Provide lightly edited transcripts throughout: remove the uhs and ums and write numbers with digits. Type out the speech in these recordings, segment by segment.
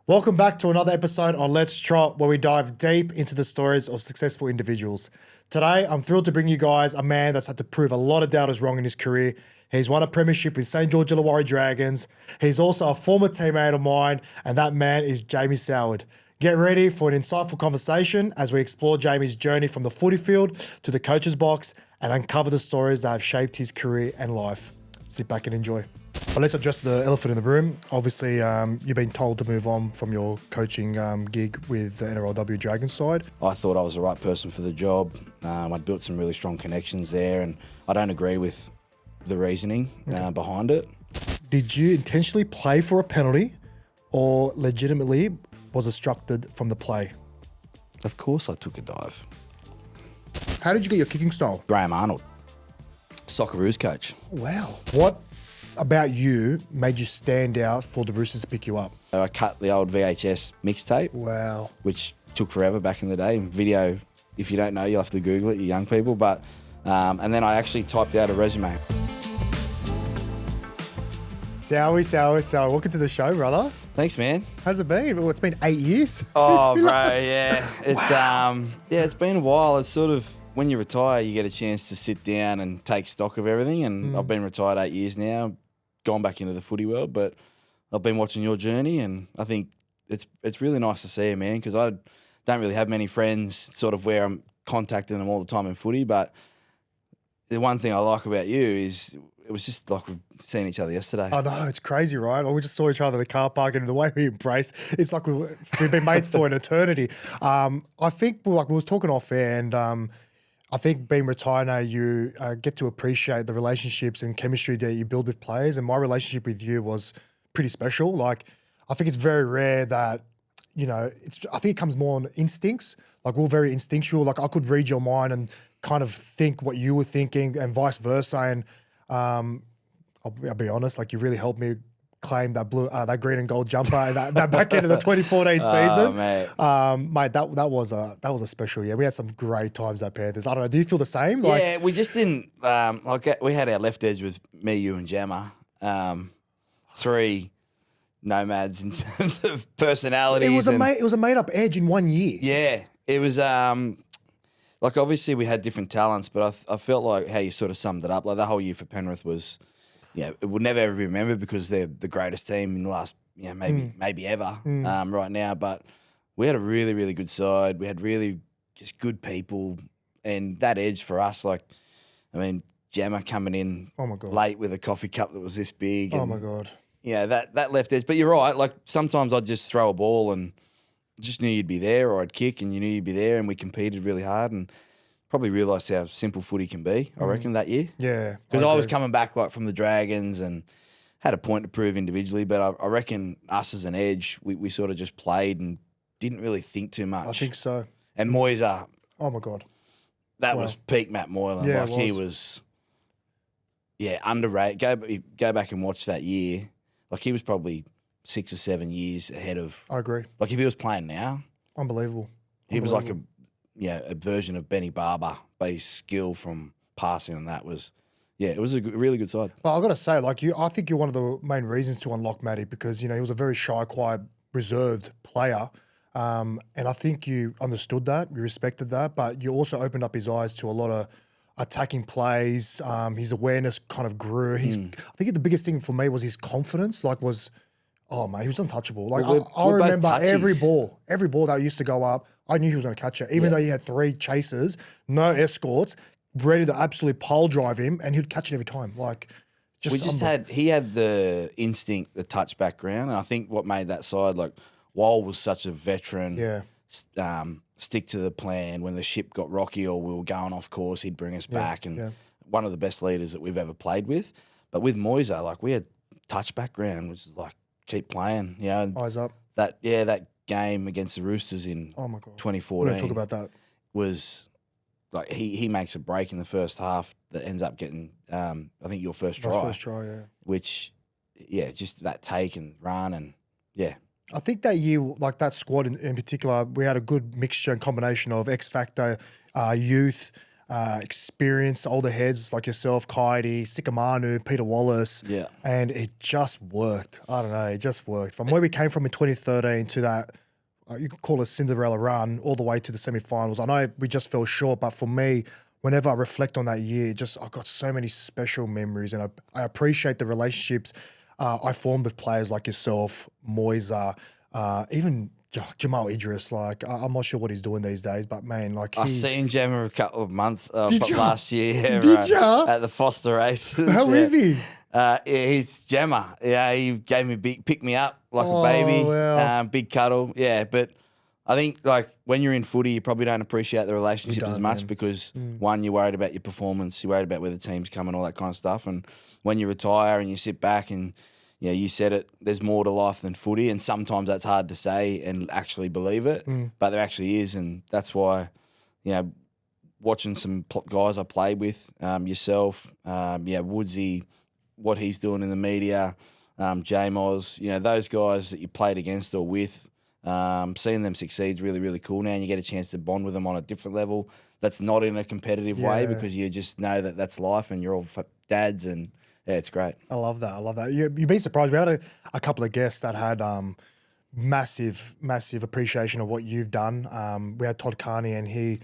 Welcome back to another episode on Let's Trot, where we dive deep into the stories of successful individuals. Today, I'm thrilled to bring you guys a man that's had to prove a lot of doubters wrong in his career. He's won a premiership with St. George Illawarra Dragons. He's also a former teammate of mine, and that man is Jamie Soward. Get ready for an insightful conversation as we explore Jamie's journey from the footy field to the coach's box and uncover the stories that have shaped his career and life. Sit back and enjoy. Well, let's address the elephant in the room. Obviously, you've been told to move on from your coaching gig with the NRLW Dragons side. I thought I was the right person for the job. I'd built some really strong connections there, and I don't agree with the reasoning behind it. Did you intentionally play for a penalty or legitimately was instructed from the play? Of course I took a dive. How did you get your kicking style? Graham Arnold, Socceroos coach. Wow. What about you made you stand out for the Roosters to pick you up? I cut the old VHS mixtape. Wow. Which took forever back in the day. Video, if you don't know, you'll have to Google it, you young people. But and then I actually typed out a resume. Sowie. Welcome to the show, brother. Thanks, man. How's it been? Well, it's been 8 years. Oh, since bro, last- yeah. It's it's been a while. It's sort of when you retire, you get a chance to sit down and take stock of everything. And I've been retired 8 years now, gone back into the footy world, but I've been watching your journey, and I think it's really nice to see you, man, because I don't really have many friends sort of where I'm contacting them all the time in footy, but the one thing I like about you is it was just like we've seen each other yesterday. I know, it's crazy, right? We just saw each other in the car park, and the way we embrace, it's like we've been mates for an eternity. I think we were talking off air, and I think being retired now, you get to appreciate the relationships and chemistry that you build with players. And my relationship with you was pretty special. Like, I think it's very rare that, I think it comes more on instincts. Like, we're very instinctual. Like, I could read your mind and kind of think what you were thinking and vice versa. And I'll be honest, like, you really helped me claim that that green and gold jumper that back end of the 2014 season. Mate, that was a special year. We had some great times at Panthers. I don't know. Do you feel the same? Yeah, we just didn't. We had our left edge with me, you, and Jammer. Three nomads in terms of personalities. It was a made up edge in 1 year. Yeah, it was. Like, obviously we had different talents, but I felt like how you sort of summed it up. Like, the whole year for Penrith was, it will never ever be remembered because they're the greatest team in the last, maybe ever right now. But we had a really, really good side. We had really just good people, and that edge for us, Jammer coming in late with a coffee cup that was this big. Oh my God. Yeah, that left edge. But you're right. Like, sometimes I'd just throw a ball and just knew you'd be there, or I'd kick and you knew you'd be there, and we competed really hard and probably realised how simple footy can be, I reckon, that year. Yeah. Because I was coming back from the Dragons and had a point to prove individually, but I reckon us as an edge, we sort of just played and didn't really think too much. I think so. And Moyser. Oh my God. That was peak Matt Moylan. Yeah, he was underrated. Go back and watch that year. Like, he was probably 6 or 7 years ahead of. I agree. Like, if he was playing now, unbelievable. He was like a version of Benny Barber, but his skill from passing and that was, it was a really good side. Well, I've got to say, I think you're one of the main reasons to unlock Matty, because, he was a very shy, quiet, reserved player. And I think you understood that, you respected that, but you also opened up his eyes to a lot of attacking plays. His awareness kind of grew. I think the biggest thing for me was his confidence, oh, mate, he was untouchable. Like, I remember every ball that used to go up, I knew he was going to catch it. Even though he had 3 chasers, no escorts, ready to absolutely pole drive him, and he'd catch it every time. He had the instinct, the touch background, and I think what made that side, like, Wall was such a veteran. Yeah. Stick to the plan. When the ship got rocky or we were going off course, he'd bring us back, and one of the best leaders that we've ever played with. But with Moyser, like, we had touch background, which is like, keep playing, Eyes up. That game against the Roosters in 2014. We're going to talk about that. Was like he makes a break in the first half that ends up getting I think your first try. First try, yeah. Which just that take and run and I think that year, like that squad in particular, we had a good mixture and combination of X Factor, youth, experienced older heads like yourself, Kaidi, Sikamanu, Peter Wallace. Yeah. And it just worked. I don't know. It just worked. From where we came from in 2013 to that, you could call it Cinderella run, all the way to the semi-finals. I know we just fell short, but for me, whenever I reflect on that year, I've got so many special memories, and I appreciate the relationships I formed with players like yourself, Moisa, even Jamal Idris. Like, I'm not sure what he's doing these days, but man, like I seen Gemma a couple of months last year. Did ya? At the Foster races. How is he? Yeah, he's Gemma. Yeah, he gave me pick me up like a baby. Wow. Big cuddle. Yeah, but I think like when you're in footy, you probably don't appreciate the relationship as much because one, you're worried about your performance, you're worried about where the team's coming, all that kind of stuff. And when you retire and you sit back and you said it, there's more to life than footy, and sometimes that's hard to say and actually believe it, but there actually is, and that's why, watching some guys I played with, yourself, Woodsy, what he's doing in the media, J-Moz, those guys that you played against or with, seeing them succeed is really, really cool now, and you get a chance to bond with them on a different level that's not in a competitive way because you just know that that's life and you're all dads, and yeah, it's great. I love that. I love that. You'd be surprised. We had a couple of guests that had massive appreciation of what you've done. We had Todd Carney, and he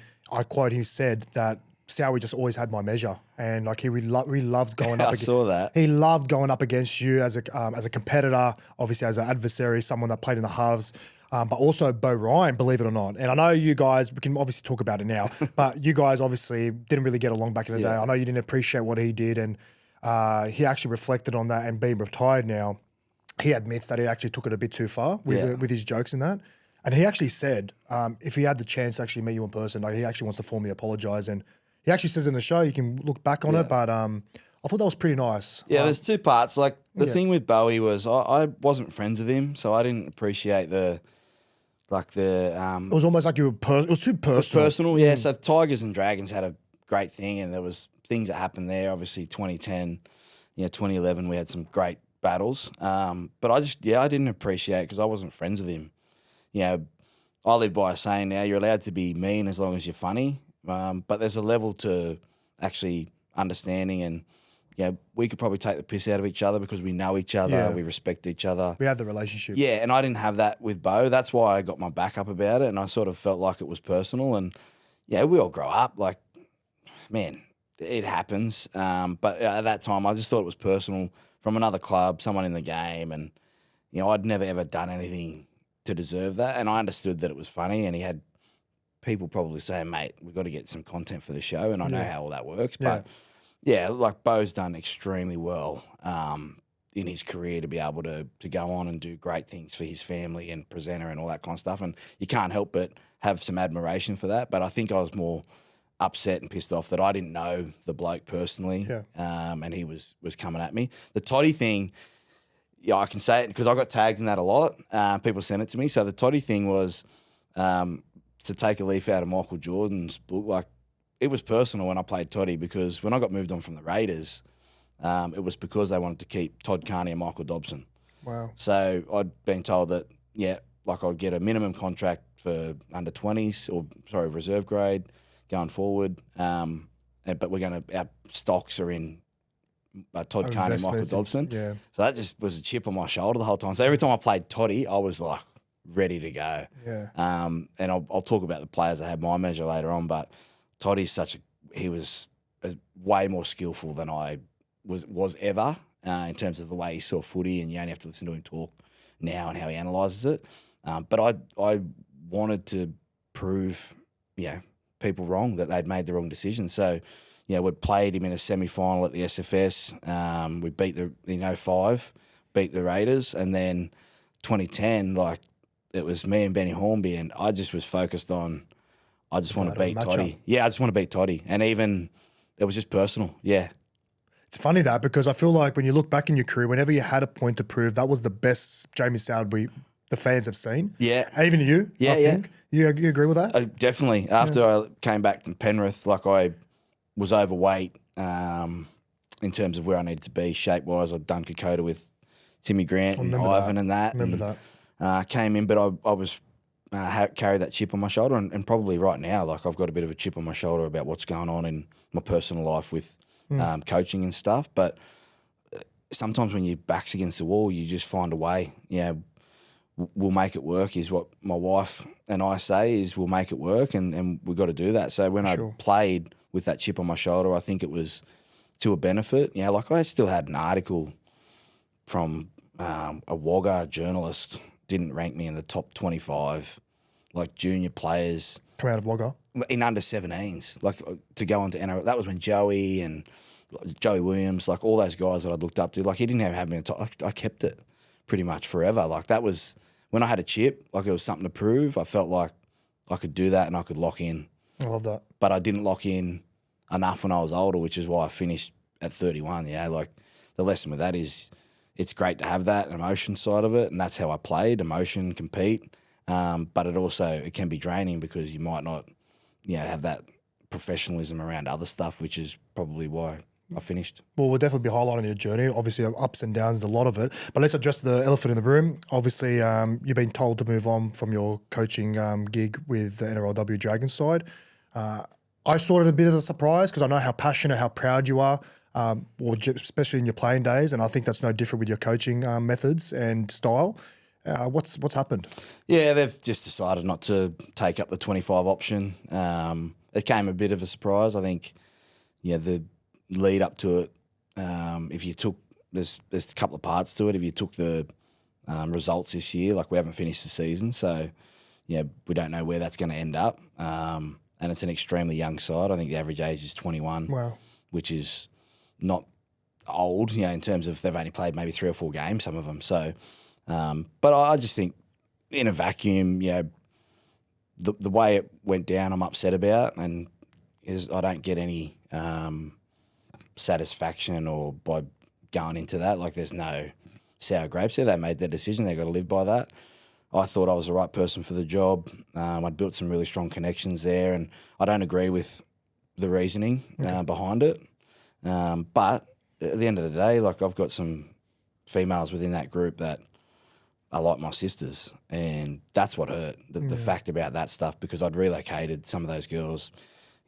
said that Soward just always had my measure, and like he really loved going up. I saw that. He loved going up against you as a competitor, obviously as an adversary, someone that played in the halves. But also Bo Ryan, believe it or not. And I know you guys, we can obviously talk about it now, but you guys obviously didn't really get along back in the day. I know you didn't appreciate what he did, and he actually reflected on that, and being retired now, he admits that he actually took it a bit too far with his jokes and that. And he actually said, if he had the chance to actually meet you in person, like he actually wants to formally apologise. And he actually says in the show, you can look back on it, but I thought that was pretty nice. Yeah, there's two parts. Like the thing with Bowie was I wasn't friends with him, so I didn't appreciate it was almost like it was too personal. It was personal, yeah. So Tigers and Dragons had a great thing, and there was things that happened there. Obviously, 2010, 2011, we had some great battles. But I didn't appreciate it because I wasn't friends with him. I live by a saying now: you're allowed to be mean as long as you're funny. But there's a level to actually understanding, and we could probably take the piss out of each other because we know each other, we respect each other. We have the relationship. Yeah, and I didn't have that with Bo. That's why I got my back up about it, and I sort of felt like it was personal. And we all grow up. Like, man, it happens. But at that time, I just thought it was personal from another club, someone in the game, and I'd never ever done anything to deserve that. And I understood that it was funny, and he had people probably saying, "Mate, we've got to get some content for the show," and I know how all that works, but. Yeah, like Bo's done extremely well in his career to be able to go on and do great things for his family and presenter and all that kind of stuff. And you can't help but have some admiration for that. But I think I was more upset and pissed off that I didn't know the bloke personally, and he was coming at me. The Toddy thing, I can say it because I got tagged in that a lot. People sent it to me. So the Toddy thing was to take a leaf out of Michael Jordan's book, like, it was personal when I played Toddy because when I got moved on from the Raiders, it was because they wanted to keep Todd Carney and Michael Dobson. Wow. So I'd been told that, I'd get a minimum contract for under 20s reserve grade going forward. But our stocks are in Todd Carney and Michael Dobson. Yeah. So that just was a chip on my shoulder the whole time. So every time I played Toddy, I was like ready to go. Yeah. And I'll talk about the players that had my measure later on, but Toddy's he was way more skillful than I was ever in terms of the way he saw footy, and you only have to listen to him talk now and how he analyses it. But I wanted to prove, people wrong, that they'd made the wrong decision. So, we'd played him in a semi-final at the SFS. We beat in 05, beat the Raiders, and then 2010, it was me and Benny Hornby, and I just was focused on, I just want to beat Toddy. Yeah, I just want to beat Toddy. And even, it was just personal. Yeah. It's funny that because I feel like when you look back in your career, whenever you had a point to prove, that was the best Jamie Soward the fans have seen. Yeah. Even you, I think. You agree with that? Definitely. After I came back from Penrith, I was overweight in terms of where I needed to be shape-wise. I'd done Kokoda with Timmy Grant and Ivan and that. I remember that. Came in, but I was carry that chip on my shoulder, and probably right now, like I've got a bit of a chip on my shoulder about what's going on in my personal life with coaching and stuff. But sometimes when your back's against the wall, you just find a way. We'll make it work is what my wife and I say is we'll make it work, and we've got to do that. So when I played with that chip on my shoulder, I think it was to a benefit. Like I still had an article from a Wagga journalist didn't rank me in the top 25, like junior players. Come out of Wagga? In under 17s, like to go on to NRL. That was when Joey Williams, like all those guys that I looked up to, like he didn't have me on top. I kept it pretty much forever. Like that was when I had a chip, like it was something to prove. I felt like I could do that and I could lock in. I love that. But I didn't lock in enough when I was older, which is why I finished at 31. Like the lesson with that is it's great to have that emotion side of it, and that's how I played, emotion, compete. But it can be draining because you might not, have that professionalism around other stuff, which is probably why I finished. Well, we'll definitely be highlighting your journey. Obviously, ups and downs, a lot of it. But let's address the elephant in the room. Obviously, you've been told to move on from your coaching gig with the NRLW Dragons side. I saw it a bit of a surprise because I know how passionate, how proud you are, especially in your playing days. And I think that's no different with your coaching methods and style. What's happened? Yeah, they've just decided not to take up the 25 option. It came a bit of a surprise. I think, the lead up to it, if you took, there's a couple of parts to it. If you took the results this year, like we haven't finished the season, so we don't know where that's going to end up. And it's an extremely young side. I think the average age is 21. Wow. Which is not old, in terms of they've only played maybe 3 or 4 games, some of them. So, but I just think in a vacuum, the way it went down, I'm upset about, and I don't get any satisfaction or by going into that. Like there's no sour grapes there. They made their decision. They got to live by that. I thought I was the right person for the job. I'd built some really strong connections there, and I don't agree with the reasoning behind it. But at the end of the day, like I've got some females within that group that are like my sisters, and that's what hurt, the fact about that stuff, because I'd relocated some of those girls,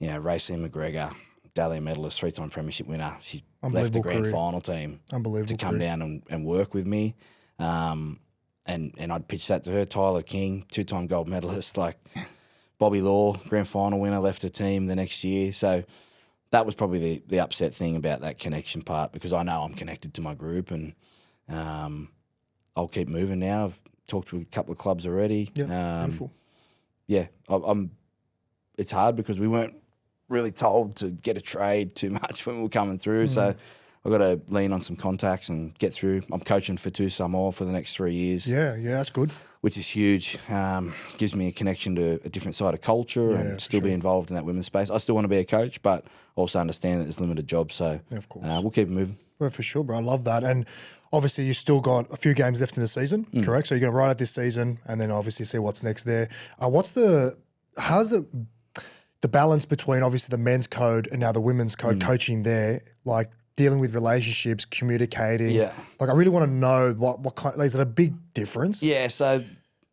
Racine McGregor, Dahlia medalist, 3-time premiership winner. She left the grand final team to come down and work with me. And I'd pitch that to her. Tyler King, 2-time gold medalist, like Bobby Law, grand final winner, left her team the next year. So that was probably the upset thing about that connection part, because I know I'm connected to my group, and I'll keep moving now. I've talked to a couple of clubs already. Yeah, beautiful. Yeah, it's hard because we weren't really told to get a trade too much when we were coming through. So I've got to lean on some contacts and get through. I'm coaching for 2 Samoa for the next 3 years. Yeah, that's good. Which is huge. Gives me a connection to a different side of culture and still be involved in that women's space. I still want to be a coach, but also understand that there's limited jobs. So of course. We'll keep it moving. Well, for sure, bro. I love that. And obviously you still got a few games left in the season, correct? So you're going to ride out this season and then obviously see what's next there. How's it the balance between obviously the men's code and now the women's code coaching there, like dealing with relationships, communicating? Yeah. Like I really want to know what kind, like, is it a big difference? Yeah. So,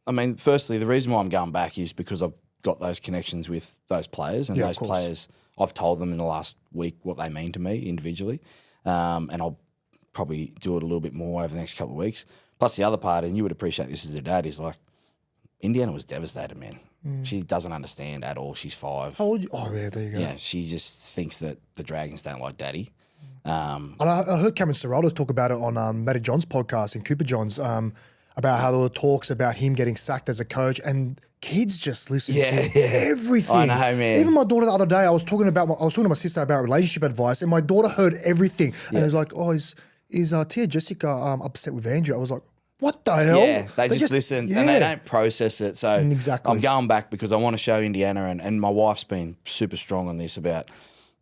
I mean, firstly, the reason why I'm going back is because I've got those connections with those players, and those players, I've told them in the last week what they mean to me individually. And I'll probably do it a little bit more over the next couple of weeks. Plus the other part, and you would appreciate this as a dad, is like Indiana was devastated, man. She doesn't understand at all. She's 5. How old? Oh, yeah, there you go. Yeah, she just thinks that the Dragons don't like daddy. And I heard Cameron Serrato talk about it on Matty John's podcast in Cooper John's about how there were talks about him getting sacked as a coach, and kids just listen to everything. I know, man. Even my daughter the other day, I was talking to my sister about relationship advice, and my daughter heard everything. And it was like, oh, is Tia Jessica upset with Andrew? I was like, what the hell? Yeah, they just listen and they don't process it. So exactly. I'm going back because I want to show Indiana, and my wife's been super strong on this about,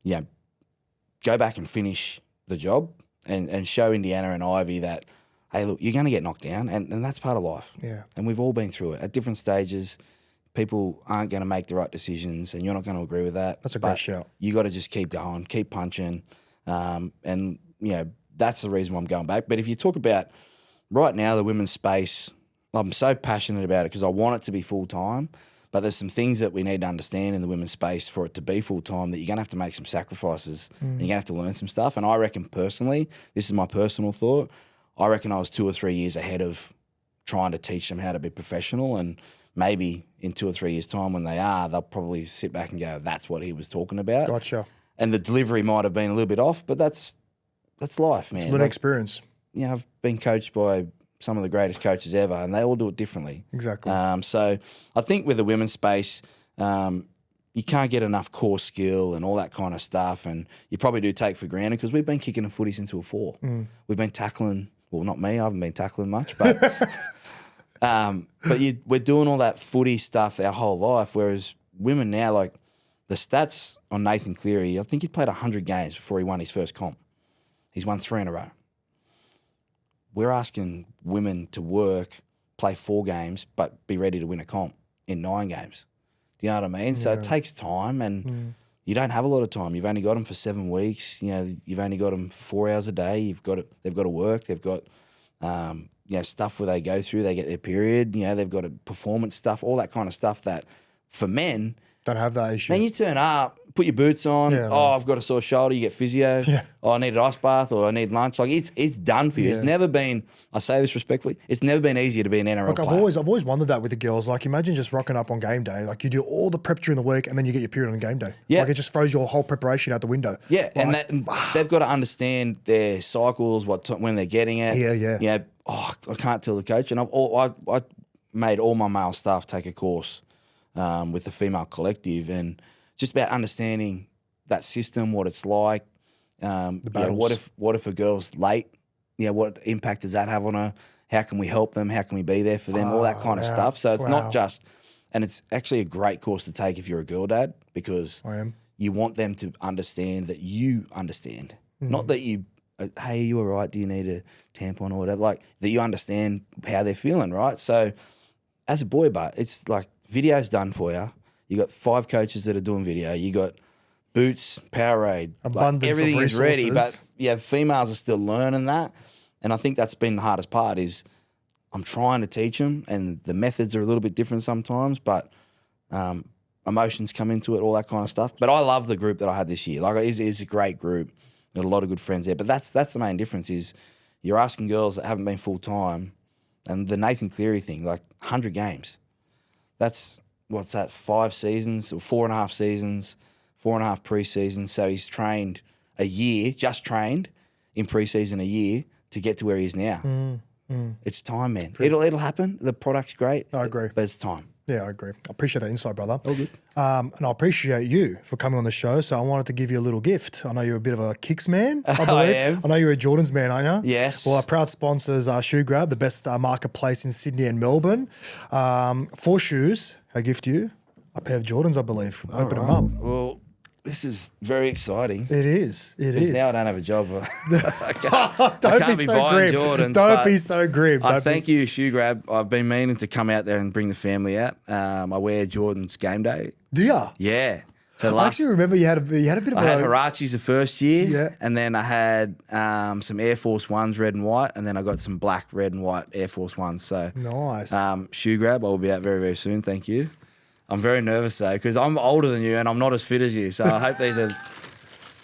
go back and finish the job and show Indiana and Ivy that, hey, look, you're going to get knocked down, and that's part of life. Yeah. And we've all been through it at different stages. People aren't going to make the right decisions, and you're not going to agree with that. That's a great shout. You got to just keep going, keep punching, and that's the reason why I'm going back. But if you talk about right now the women's space, I'm so passionate about it because I want it to be full-time, but there's some things that we need to understand in the women's space for it to be full-time that you're going to have to make some sacrifices and you're going to have to learn some stuff. And I reckon personally, this is my personal thought, I reckon I was 2 or 3 years ahead of trying to teach them how to be professional, and maybe in 2 or 3 years' time when they are, they'll probably sit back and go, that's what he was talking about. Gotcha. And the delivery might have been a little bit off, but that's life, man. It's a little experience. Yeah, I've been coached by some of the greatest coaches ever, and they all do it differently. Exactly. So I think with the women's space, you can't get enough core skill and all that kind of stuff, and you probably do take for granted because we've been kicking a footy since we were 4. We've been tackling, well, not me, I haven't been tackling much, but we're doing all that footy stuff our whole life, whereas women now, like the stats on Nathan Cleary, I think he played 100 games before he won his first comp. He's won 3 in a row. We're asking women to work, play 4 games, but be ready to win a comp in 9 games. Do you know what I mean? So it takes time, and you don't have a lot of time. You've only got them for 7 weeks. You know, you've only got them for 4 hours a day. They've got to work. They've got stuff where they go through. They get their period. You know, they've got performance stuff, all that kind of stuff that for men don't have that issue. Man, you turn up, put your boots on. Yeah, I've got a sore shoulder. You get physio. Yeah. Oh, I need an ice bath, or I need lunch. Like it's done for you. Yeah. It's never been. I say this respectfully. It's never been easier to be an NRL Like player. I've always wondered that with the girls. Like imagine just rocking up on game day. Like you do all the prep during the week, and then you get your period on game day. Yeah. Like it just throws your whole preparation out the window. Yeah, Like, and they've got to understand their cycles, when they're getting it. Yeah. Yeah. Oh, I can't tell the coach, and I made all my male staff take a course with the female collective, and just about understanding that system, what it's like. What if a girl's late? Yeah, what impact does that have on her? How can we help them? How can we be there for them? All that kind of stuff. So it's not just, and it's actually a great course to take if you're a girl dad, because you want them to understand that you understand. Not that you, hey, are you all right? Do you need a tampon or whatever? Like that you understand how they're feeling, right? So as a boy, but it's like video's done for you. You got 5 coaches that are doing video. You got boots, Powerade, everything is ready. But females are still learning that, and I think that's been the hardest part. Is I'm trying to teach them, and the methods are a little bit different sometimes, but emotions come into it, all that kind of stuff. But I love the group that I had this year. Like it's a great group. Got a lot of good friends there. But that's the main difference is you're asking girls that haven't been full time, and the Nathan Cleary thing, like 100 games. That's what's that? 5 seasons or 4.5 seasons, 4.5 preseasons. So he's trained a year, just trained in preseason a year to get to where he is now. It's time, man. It'll happen. The product's great. I agree. But it's time. Yeah, I agree. I appreciate that insight, brother. All good. And I appreciate you for coming on the show. So I wanted to give you a little gift. I know you're a bit of a Kicks man, I believe. I am. I know you're a Jordans man, aren't you? Yes. Well, our proud sponsors are ShoeGrab, the best marketplace in Sydney and Melbourne. For shoes, I gift you a pair of Jordans, I believe. Open them up. Well, this is very exciting. It is. It is. Now I don't have a job. Don't be so grim. Jordans, Don't be so grim. Thank you, ShoeGrab. I've been meaning to come out there and bring the family out. I wear Jordans game day. Do ya? Yeah. So I actually remember you had a bit of I had Harachis the first year, Yeah. and then I had some Air Force Ones, red and white, and then I got some black, red and white Air Force Ones. So Nice. ShoeGrab, I will be out very, very soon. Thank you. I'm very nervous though, because I'm older than you and I'm not as fit as you. So I hope these are.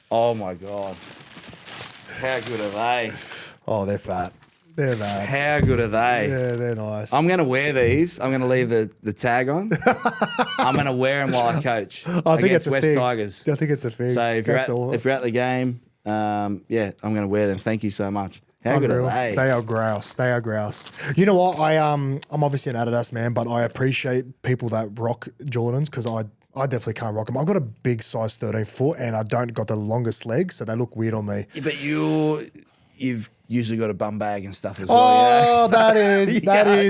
Oh my God, how good are they? Oh, they're fat. They're fat. How good are they? Yeah, they're nice. I'm going to wear these. I'm going to leave the tag on. I'm going to wear them while I coach I think against it's a West thing. Tigers. I think it's a thing. So if you're at the game, I'm going to wear them. Thank you so much. How good are they? They are grouse. They are grouse. You know what? I'm obviously an Adidas man, but I appreciate people that rock Jordans because I definitely can't rock them. I've got a big size 13 foot and I don't got the longest legs, so they look weird on me. Yeah, but you've usually got a bum bag and stuff as Oh, well. that is.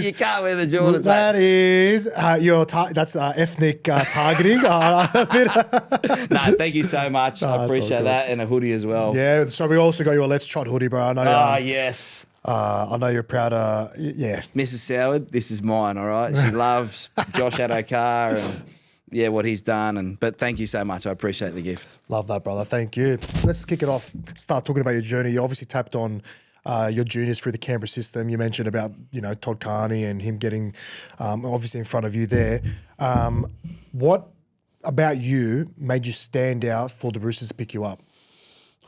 You can't wear the Jordans. That is that's ethnic targeting. No, thank you so much. I appreciate that, and a hoodie as well. Yeah, so we also got you a Let's Trot hoodie, bro. I know. Yes. I know you're proud of. Yeah, Mrs. Soward, this is mine. All right, she loves Josh addo-carr and what he's done. But thank you so much. I appreciate the gift. love that, brother. Thank you. Let's kick it off. Start talking about your journey. You obviously tapped on your juniors through the Canberra system. You mentioned about, Todd Carney and him getting obviously in front of you there. What about you made you stand out for the Roosters to pick you up?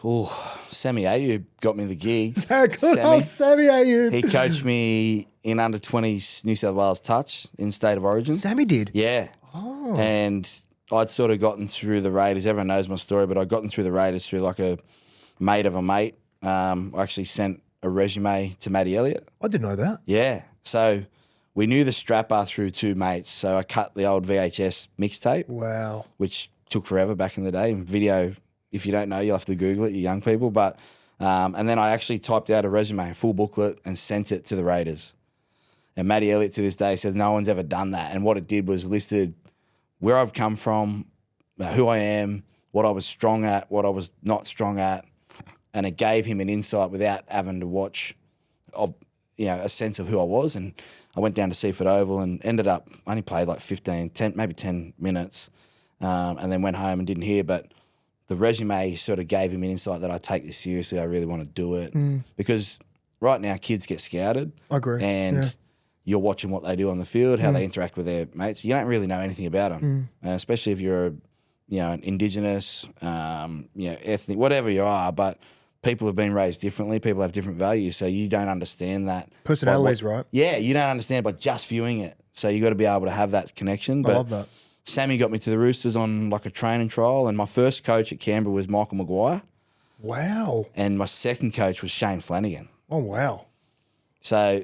Oh, Sammy Ayub got me the gig. Good old Sammy Ayub. He coached me in under-20s New South Wales touch in State of Origin. Sammy did? Yeah. Oh. And I'd sort of gotten through the Raiders. Everyone knows my story, but I'd gotten through the Raiders through like a mate of a mate. I actually sent a resume to Matty Elliott. I didn't know that. Yeah. So we knew the strapper through two mates. So I cut the old VHS mixtape. Wow. Which took forever back in the day. Video, if you don't know, you'll have to Google it, you young people. But and then I actually typed out a resume, a full booklet, and sent it to the Raiders. And Matty Elliott to this day said no one's ever done that. And what it did was listed where I've come from, who I am, what I was strong at, what I was not strong at. And it gave him an insight without having to watch, a sense of who I was. And I went down to Seaford Oval and ended up, only played like 10 minutes, and then went home and didn't hear. But the resume sort of gave him an insight that I take this seriously. I really want to do it. Because right now kids get scouted. I agree. And you're watching what they do on the field, how they interact with their mates. You don't really know anything about them, especially if you're, an Indigenous, ethnic, whatever you are. But people have been raised differently. People have different values, so you don't understand that. Personalities, right? Yeah, you don't understand by just viewing it. So you got to be able to have that connection. But I love that. Sammy got me to the Roosters on like a training trial, and my first coach at Canberra was Michael Maguire. Wow. And my second coach was Shane Flanagan. Oh, wow. So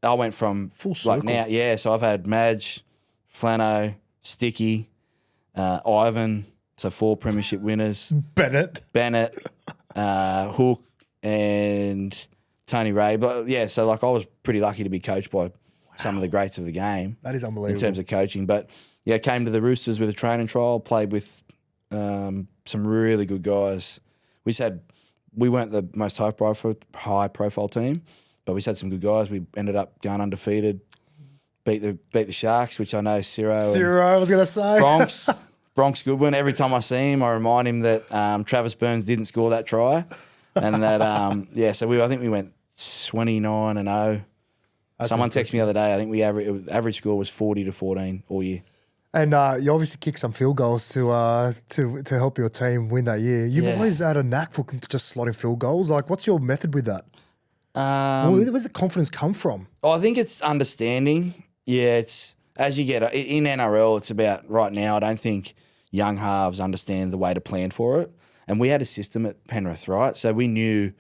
I went from full circle. Like now, so I've had Madge, Flano, Sticky, Ivan, so 4 premiership winners. Bennett, Hook, and Tony Ray. But yeah, so like I was pretty lucky to be coached by some of the greats of the game. That is unbelievable. In terms of coaching. But yeah, came to the Roosters with a training trial, played with some really good guys. We weren't the most high profile team, but we had some good guys. We ended up going undefeated, beat the Sharks, which I know Ciro, I was going to say. Bronx Goodwin. Every time I see him, I remind him that Travis Burns didn't score that try, and that I think we went 29-0. Someone texted me the other day. I think average score was 40-14 all year. And you obviously kicked some field goals to help your team win that year. You've always had a knack for just slotting field goals. Like, what's your method with that? Where's the confidence come from? I think it's understanding. Yeah, it's as you get in NRL. It's about right now. I don't think young halves understand the way to plan for it. And we had a system at Penrith, right? So we knew,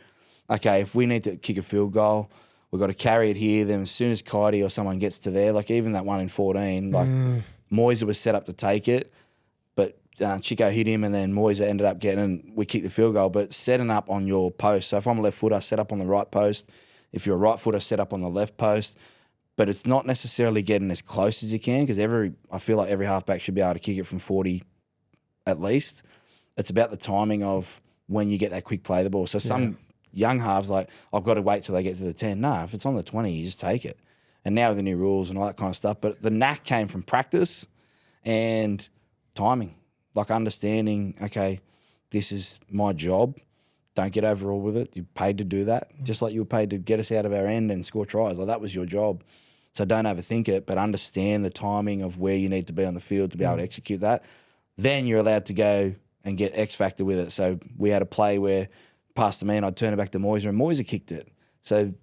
okay, if we need to kick a field goal, we've got to carry it here. Then as soon as Kitey or someone gets to there, like even that one in 14, like Moyser was set up to take it, but Chico hit him and then Moyser ended up getting, and we kicked the field goal. But setting up on your post. So if I'm a left footer, set up on the right post. If you're a right footer, set up on the left post. But it's not necessarily getting as close as you can because I feel like every halfback should be able to kick it from 40 at least. It's about the timing of when you get that quick play the ball. So some young halves like, I've got to wait till they get to the 10. No, if it's on the 20, you just take it. And now with the new rules and all that kind of stuff. But the knack came from practice and timing, like understanding, okay, this is my job. Don't get overawed with it. You're paid to do that. Just like you were paid to get us out of our end and score tries. Like that was your job. So don't overthink it, but understand the timing of where you need to be on the field to be able to execute that. Then you're allowed to go and get X factor with it. So we had a play where passed to me and I'd turn it back to Moyser and Moyser kicked it. So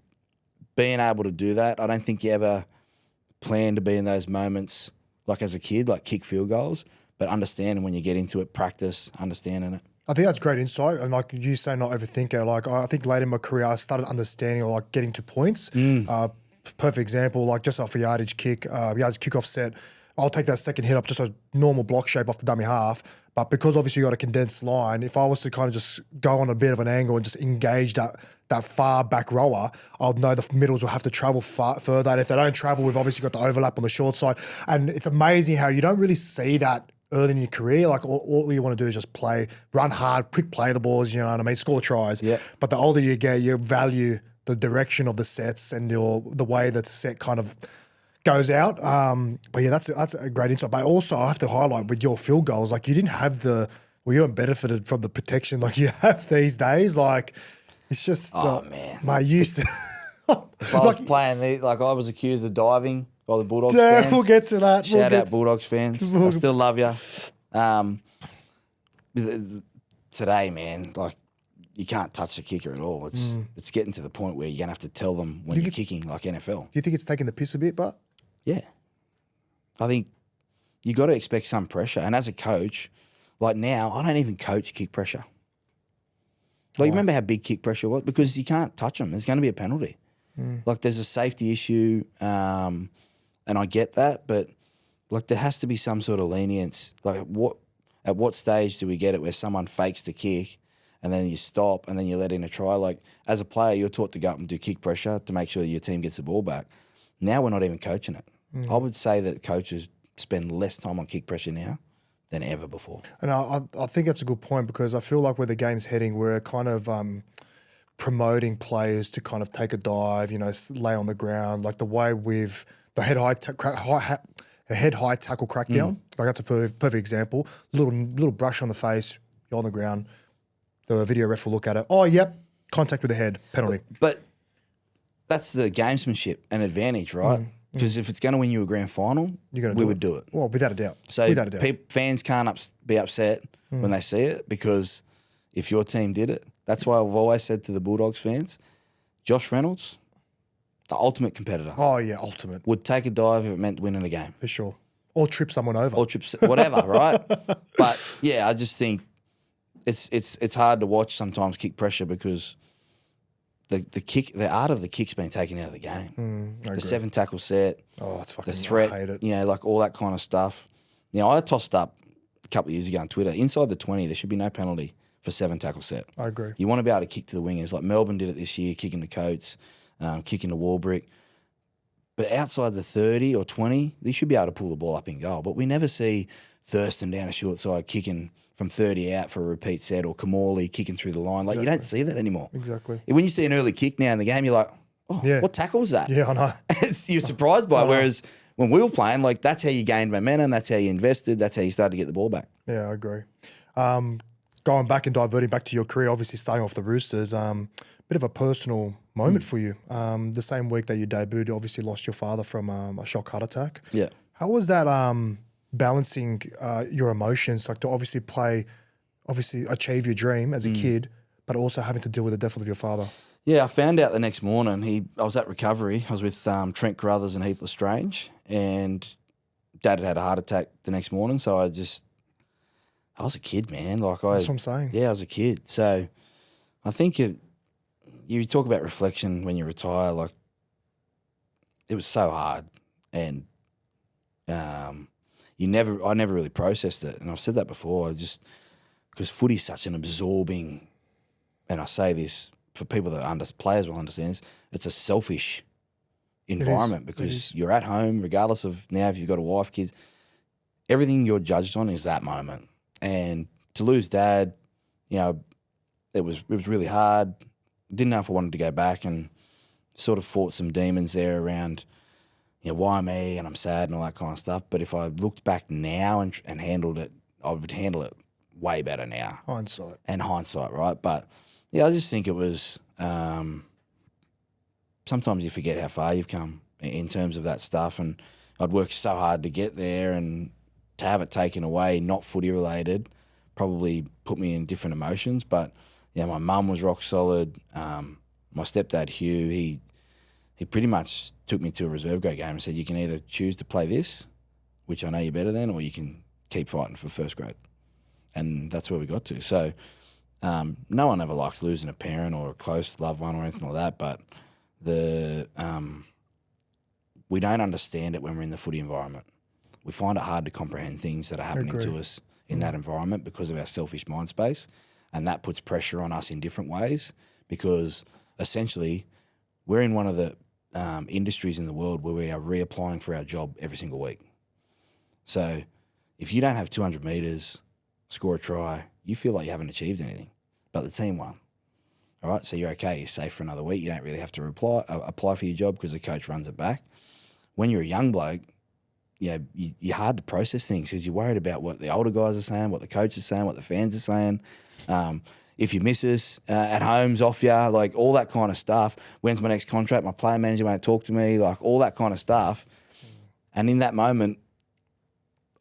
being able to do that, I don't think you ever plan to be in those moments like as a kid, like kick field goals, but understanding when you get into it, practice, understanding it. I think that's great insight. And like you say, not overthink it. Like I think late in my career, I started understanding or like getting to points. Perfect example, like just off a yardage kickoff set, I'll take that second hit up just a normal block shape off the dummy half. But because obviously you got a condensed line, if I was to kind of just go on a bit of an angle and just engage that far back rower, I'll know the middles will have to travel further. And if they don't travel, we've obviously got the overlap on the short side. And it's amazing how you don't really see that early in your career. Like all you want to do is just play, run hard, quick play the balls, you know what I mean, score tries. Yeah. But the older you get, you value the direction of the sets and the way that set kind of goes out. But yeah, that's a great insight. But also I have to highlight with your field goals, like you didn't have you weren't benefited from the protection like you have these days. Like It's just, Oh, man. mate, you used to. If I was playing like I was accused of diving by the Bulldogs Yeah, fans. we'll get to that. Shout out Bulldogs fans. I still love you. Today, man, like you can't touch the kicker at all. It's getting to the point where you're gonna have to tell them when you're kicking like NFL. Do you think it's taking the piss a bit, but? Yeah, I think you got to expect some pressure. And as a coach, like now, I don't even coach kick pressure. Like, remember how big kick pressure was? Because you can't touch them. There's going to be a penalty. Like, there's a safety issue, and I get that, but like, there has to be some sort of lenience. Like, at what stage do we get it where someone fakes the kick, and then you stop, and then you let in a try? Like, as a player, you're taught to go up and do kick pressure to make sure your team gets the ball back. Now we're not even coaching it. I would say that coaches spend less time on kick pressure now than ever before. And I think that's a good point, because I feel like where the game's heading, we're kind of promoting players to kind of take a dive, lay on the ground, like the way with the head high tackle crackdown. Like that's a perfect example. Little brush on the face, you're on the ground. The video ref will look at it. Oh, yep, contact with the head, penalty. But that's the gamesmanship and advantage, right? Because if it's going to win you a grand final, we would do it. Well, without a doubt. So without a doubt. Fans can't be upset when they see it, because if your team did it, that's why I've always said to the Bulldogs fans, Josh Reynolds, the ultimate competitor. Oh, yeah, ultimate. Would take a dive if it meant winning a game. For sure. Or trip someone over. Or trip, whatever, right? But, yeah, I just think it's hard to watch sometimes kick pressure, because the art of the kick's been taken out of the game. The 7 tackle set, it's fucking, the threat, I hate it. Like all that kind of stuff. Now, I tossed up a couple of years ago on Twitter, inside the 20, there should be no penalty for 7 tackle set. I agree. You want to be able to kick to the wingers, like Melbourne did it this year, kicking the Coates, kicking the Warbrick. But outside the 30 or 20, they should be able to pull the ball up in goal. But we never see Thurston down a short side kicking from 30 out for a repeat set, or Kamali kicking through the line. Like, you don't see that anymore. Exactly. When you see an early kick now in the game, you're like, what tackle was that? Yeah, I know. You're surprised by it. Whereas when we were playing, like, that's how you gained momentum, that's how you invested, that's how you started to get the ball back. Yeah, I agree. Going back and diverting back to your career, obviously starting off the Roosters, bit of a personal moment for you. The same week that you debuted, you obviously lost your father from a shock heart attack. Yeah. How was that balancing your emotions, like to obviously achieve your dream as a kid, but also having to deal with the death of your father? Yeah, I found out the next morning. I was at recovery. I was with Trent Carruthers and Heath Lestrange, and Dad had a heart attack the next morning. So I was a kid, man. That's what I'm saying. Yeah, I was a kid. So I think you talk about reflection when you retire. Like, it was so hard, and I never really processed it. And I've said that before. Because footy's such an absorbing, and I say this for people that players will understand, it's a selfish environment, because you're at home, regardless of now if you've got a wife, kids, everything you're judged on is that moment. And to lose Dad, it was really hard. Didn't know if I wanted to go back, and sort of fought some demons there around, why me, and I'm sad and all that kind of stuff. But if I looked back now and handled it, I would handle it way better now. Hindsight, right? But yeah, I just think it was, sometimes you forget how far you've come in terms of that stuff. And I'd worked so hard to get there, and to have it taken away, not footy related, probably put me in different emotions. But my mum was rock solid. My stepdad, Hugh, he pretty much took me to a reserve grade game and said, you can either choose to play this, which I know you're better than, or you can keep fighting for first grade. And that's where we got to. So no one ever likes losing a parent or a close loved one or anything like that, but we don't understand it when we're in the footy environment. We find it hard to comprehend things that are happening to us in that environment because of our selfish mind space, and that puts pressure on us in different ways, because essentially we're in one of the industries in the world where we are reapplying for our job every single week. So if you don't have 200 metres, score a try, you feel like you haven't achieved anything, but the team won. All right, so you're okay. You're safe for another week. You don't really have to apply for your job because the coach runs it back. When you're a young bloke, you're hard to process things because you're worried about what the older guys are saying, what the coach is saying, what the fans are saying. if you miss us, at home's off ya, like all that kind of stuff. When's my next contract? My player manager won't talk to me, like all that kind of stuff. And in that moment,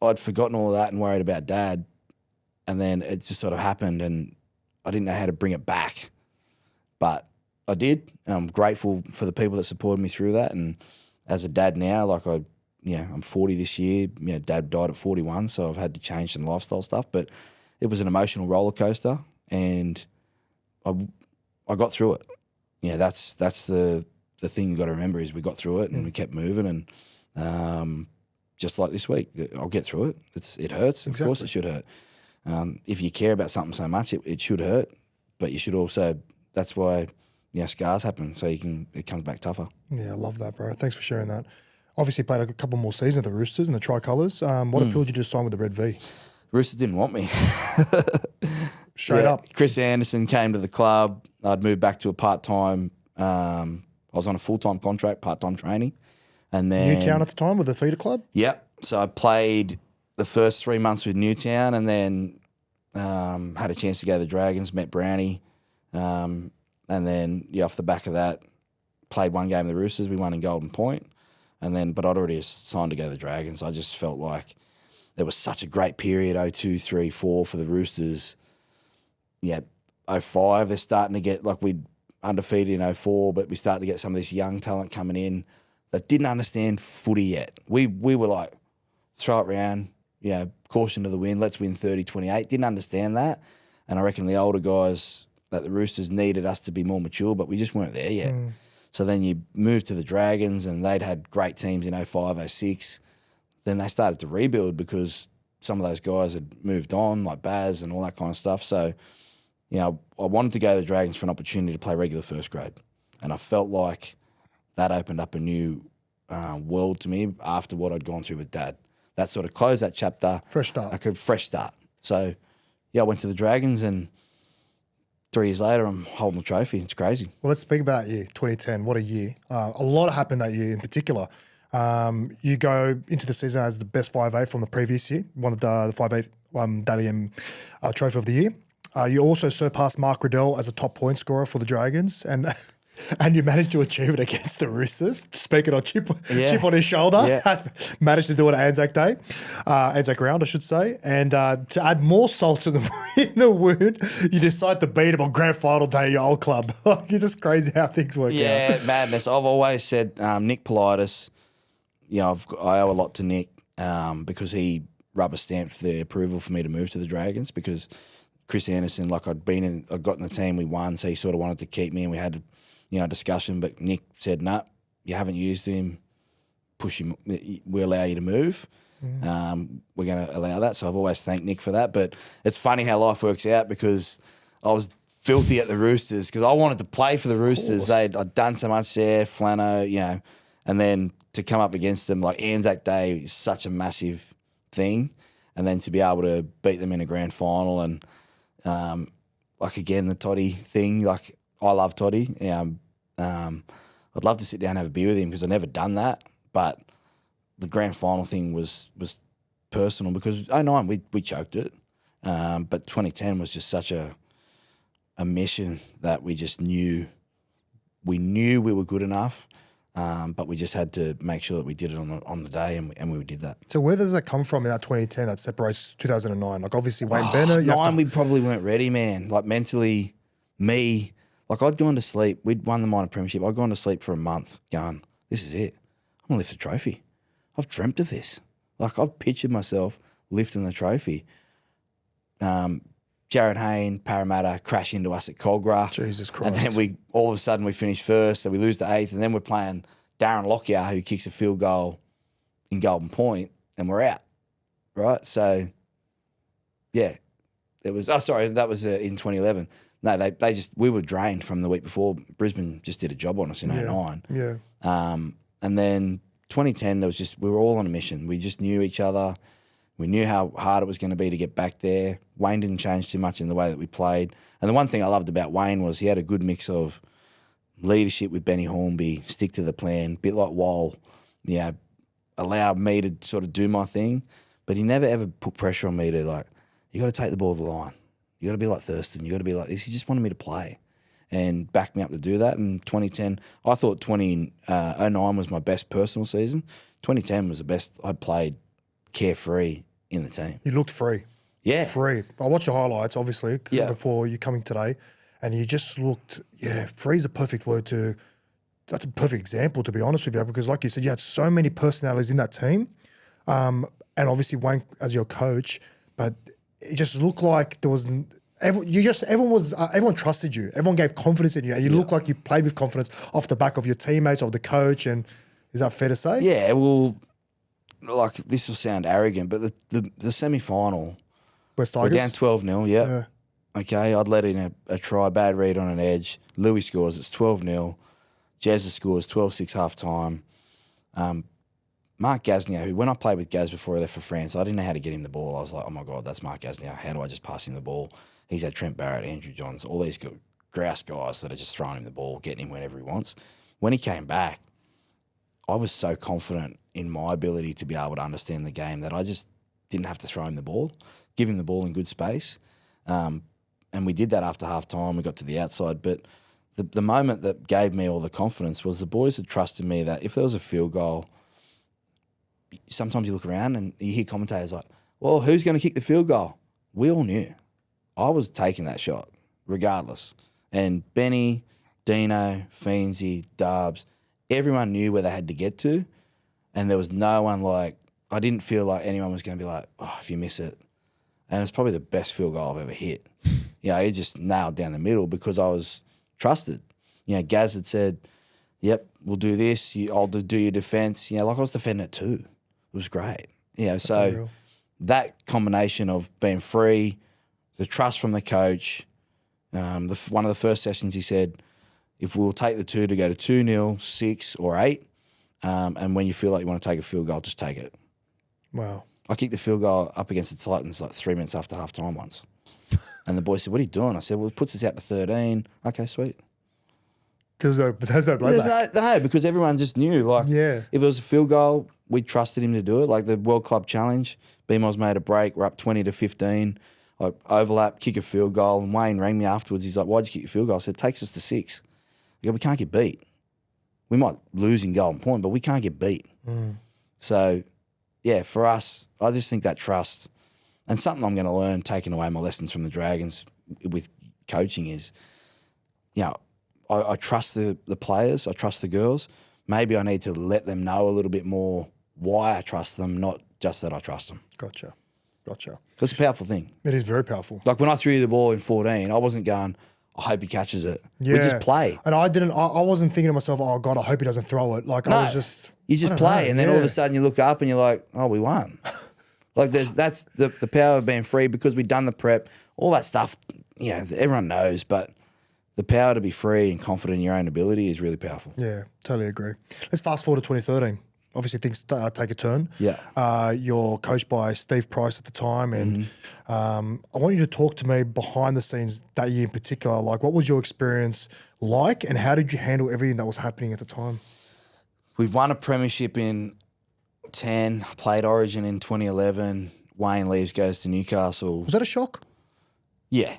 I'd forgotten all of that and worried about Dad. And then it just sort of happened and I didn't know how to bring it back. But I did. I'm grateful for the people that supported me through that. And as a dad now, like I'm 40 this year. Dad died at 41, so I've had to change some lifestyle stuff. But it was an emotional roller coaster, and I got through it. That's the thing you got to remember is we got through it and we kept moving. And just like this week, I'll get through it. It hurts. Exactly. Of course, it should hurt. If you care about something so much, it should hurt. But you should also. That's why scars happen, so it comes back tougher. Yeah, I love that, bro. Thanks for sharing that. Obviously played a couple more seasons at the Roosters and the Tricolours. What appealed you to sign with the Red V? Roosters didn't want me. Straight up. Chris Anderson came to the club. I'd moved back to a part-time. I was on a full-time contract, part-time training. And then Newtown at the time with the feeder club? Yep. So I played the first 3 months with Newtown and then had a chance to go to the Dragons, met Brownie. And then off the back of that, played one game with the Roosters. We won in Golden Point. But I'd already signed to go to the Dragons. I just felt like there was such a great period, 02, 3, 4 for the Roosters. 05, they're starting to get, like we'd undefeated in 04, but we started to get some of this young talent coming in that didn't understand footy yet. We were like, throw it around, caution to the wind, let's win 30-28. Didn't understand that. And I reckon the older guys that the Roosters needed us to be more mature, but we just weren't there yet. So then you moved to the Dragons and they'd had great teams in 05, 06. Then they started to rebuild because some of those guys had moved on, like Baz and all that kind of stuff. So, I wanted to go to the Dragons for an opportunity to play regular first grade. And I felt like that opened up a new world to me after what I'd gone through with Dad. That sort of closed that chapter. Fresh start. Fresh start. So, I went to the Dragons and 3 years later, I'm holding the trophy. It's crazy. Well, let's speak about that year, 2010. What a year. A lot happened that year in particular. You go into the season as the best 5'8" from the previous year, won the 5'8" Dally M Trophy of the Year. You also surpassed Mark Riddell as a top point scorer for the Dragons, and you managed to achieve it against the Roosters. Speaking of chip on his shoulder, managed to do it at Anzac round, I should say. And to add more salt in the wound, you decide to beat him on grand final day at your old club. It's just crazy how things work out. Yeah, madness. I've always said Nick Politis, I owe a lot to Nick because he rubber stamped the approval for me to move to the Dragons because Chris Anderson, like I got in the team, we won, so he sort of wanted to keep me and we had a discussion, but Nick said, no, you haven't used him, push him, we allow you to move. We're going to allow that. So I've always thanked Nick for that. But it's funny how life works out because I was filthy at the Roosters because I wanted to play for the Roosters. I'd done so much there, Flano, and then to come up against them, like Anzac Day is such a massive thing. And then to be able to beat them in a grand final and, again, the Toddy thing, like I love Toddy. I'd love to sit down and have a beer with him because I've never done that. But the grand final thing was personal because 09 we choked it. But 2010 was just such a mission that we just knew we were good enough. But we just had to make sure that we did it on the day, and we did that. So where does that come from in that 2010 that separates 2009? Like obviously Wayne Bennett. 09 we probably weren't ready, man. Like mentally, me, like I'd gone to sleep. We'd won the minor premiership. I'd gone to sleep for a month going, this is it. I'm going to lift the trophy. I've dreamt of this. Like I've pictured myself lifting the trophy. Jared Hayne, Parramatta, crash into us at Cogra. Jesus Christ. And then all of a sudden we finish first, so we lose to 8th, and then we're playing Darren Lockyer, who kicks a field goal in Golden Point, and we're out, right? So, yeah, it was, that was in 2011. No, we were drained from the week before. Brisbane just did a job on us in 09. Yeah. And then 2010, we were all on a mission. We just knew each other. We knew how hard it was going to be to get back there. Wayne didn't change too much in the way that we played. And the one thing I loved about Wayne was he had a good mix of leadership with Benny Hornby, stick to the plan, bit like Wall, allowed me to sort of do my thing. But he never ever put pressure on me to you got to take the ball to the line. You got to be like Thurston. You got to be like this. He just wanted me to play and backed me up to do that. And 2010, I thought 2009 was my best personal season. 2010 was the best I'd played carefree in the team. You looked free. Yeah. Free. I watched your highlights, obviously, before you coming today, and you just looked, free is a perfect word to, that's a perfect example, to be honest with you, because like you said, you had so many personalities in that team, and obviously Wayne as your coach, but it just looked like there was, everyone trusted you. Everyone gave confidence in you, and you looked like you played with confidence off the back of your teammates, of the coach, and is that fair to say? Yeah, well, like this will sound arrogant, but the semi-final, West we're Tigers? down 12-0, yeah. Okay, I'd let in a try, bad read on an edge. Louis scores, it's 12-0. Jazza scores, 12-6 half-time. Mark Gasnier, who when I played with Gaz before he left for France, I didn't know how to get him the ball. I was like, oh my God, that's Mark Gasnier. How do I just pass him the ball? He's had Trent Barrett, Andrew Johns, all these good grouse guys that are just throwing him the ball, getting him whenever he wants. When he came back, I was so confident in my ability to be able to understand the game that I just didn't have to throw him the ball, give him the ball in good space. And we did that after half time. We got to the outside. But the moment that gave me all the confidence was the boys had trusted me that if there was a field goal, sometimes you look around and you hear commentators like, well, who's going to kick the field goal? We all knew. I was taking that shot regardless. And Benny, Dino, Feensy, Darbs, everyone knew where they had to get to. And there was no one like, I didn't feel like anyone was going to be like, oh, if you miss it. And it's probably the best field goal I've ever hit. He just nailed down the middle because I was trusted. Gaz had said, yep, we'll do this. I'll do your defence. Like I was defending it too. It was great. So unreal. That combination of being free, the trust from the coach, one of the first sessions he said, if we'll take the 2 to go to 2-0, 6 or 8, and when you feel like you want to take a field goal, just take it. Wow. I kicked the field goal up against the Titans like 3 minutes after half time once. And the boy said, what are you doing? I said, well, it puts us out to 13. Okay, sweet. There's no blowback. No, because everyone just knew. Like, if it was a field goal, we trusted him to do it. Like the World Club Challenge, BMO's made a break. We're up 20-15. I overlap, kick a field goal. And Wayne rang me afterwards. He's like, why'd you kick your field goal? I said, it takes us to 6. I go, we can't get beat. We might lose in golden point, but we can't get beat. So, for us, I just think that trust, and something I'm going to learn taking away my lessons from the Dragons with coaching is, I trust the players, I trust the girls. Maybe I need to let them know a little bit more why I trust them, not just that I trust them. Gotcha. That's a powerful thing. It is very powerful. Like when I threw you the ball in 14, I wasn't going, I hope he catches it. We just play. And I wasn't thinking to myself, oh God, I hope he doesn't throw it. Like, no, I was just... You just play, and then all of a sudden you look up and you're like, oh, we won. Like that's the power of being free because we've done the prep, all that stuff, everyone knows, but the power to be free and confident in your own ability is really powerful. Yeah, totally agree. Let's fast forward to 2013. Obviously, things take a turn. Yeah. You're coached by Steve Price at the time, and I want you to talk to me behind the scenes that year in particular. Like, what was your experience like, and how did you handle everything that was happening at the time? We won a premiership in 10, played Origin in 2011. Wayne leaves, goes to Newcastle. Was that a shock? Yeah.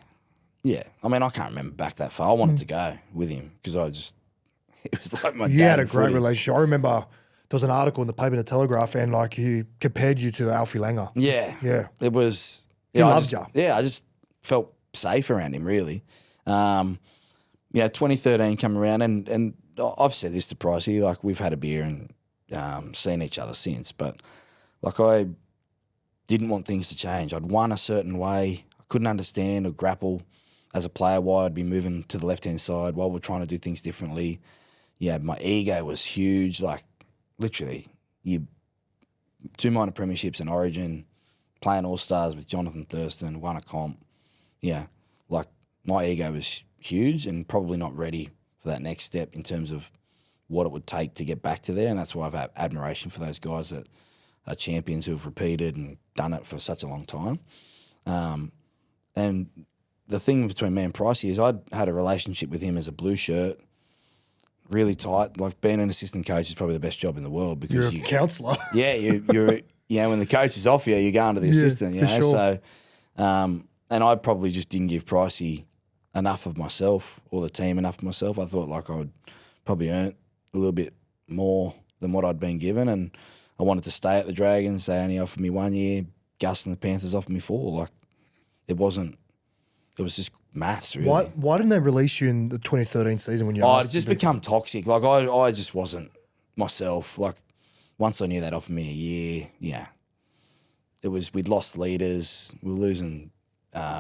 I mean, I can't remember back that far. I wanted to go with him because it was like my dad. You had a great relationship. I remember there was an article in the paper, The Telegraph, and like he compared you to Alfie Langer. Yeah. It was. He loved you. Yeah, I just felt safe around him, really. 2013 come around, and I've said this to Pricey, like we've had a beer and seen each other since, but like I didn't want things to change. I'd won a certain way. I couldn't understand or grapple as a player why I'd be moving to the left-hand side while we're trying to do things differently. My ego was huge. Like literally, 2 minor premierships in Origin, playing All-Stars with Jonathan Thurston, won a comp. Like my ego was huge and probably not ready for that next step in terms of what it would take to get back to there. And that's why I've had admiration for those guys that are champions who have repeated and done it for such a long time. And the thing between me and Pricey is I'd had a relationship with him as a blue shirt, really tight. Like being an assistant coach is probably the best job in the world because you're a counsellor. Yeah, you're when the coach is off you, you're going to the assistant. Sure. So, and I probably just didn't give Pricey enough of myself or the team enough of myself. I thought like I would probably earn a little bit more than what I'd been given, and I wanted to stay at the Dragons. They only offered me 1 year. Gus and the Panthers offered me 4. Like, it was just maths, really. Why didn't they release you in the 2013 season when you Oh, asked? it just become toxic. Like, I just wasn't myself. Like, once I knew they'd offered me a year, yeah. We'd lost leaders. We were losing.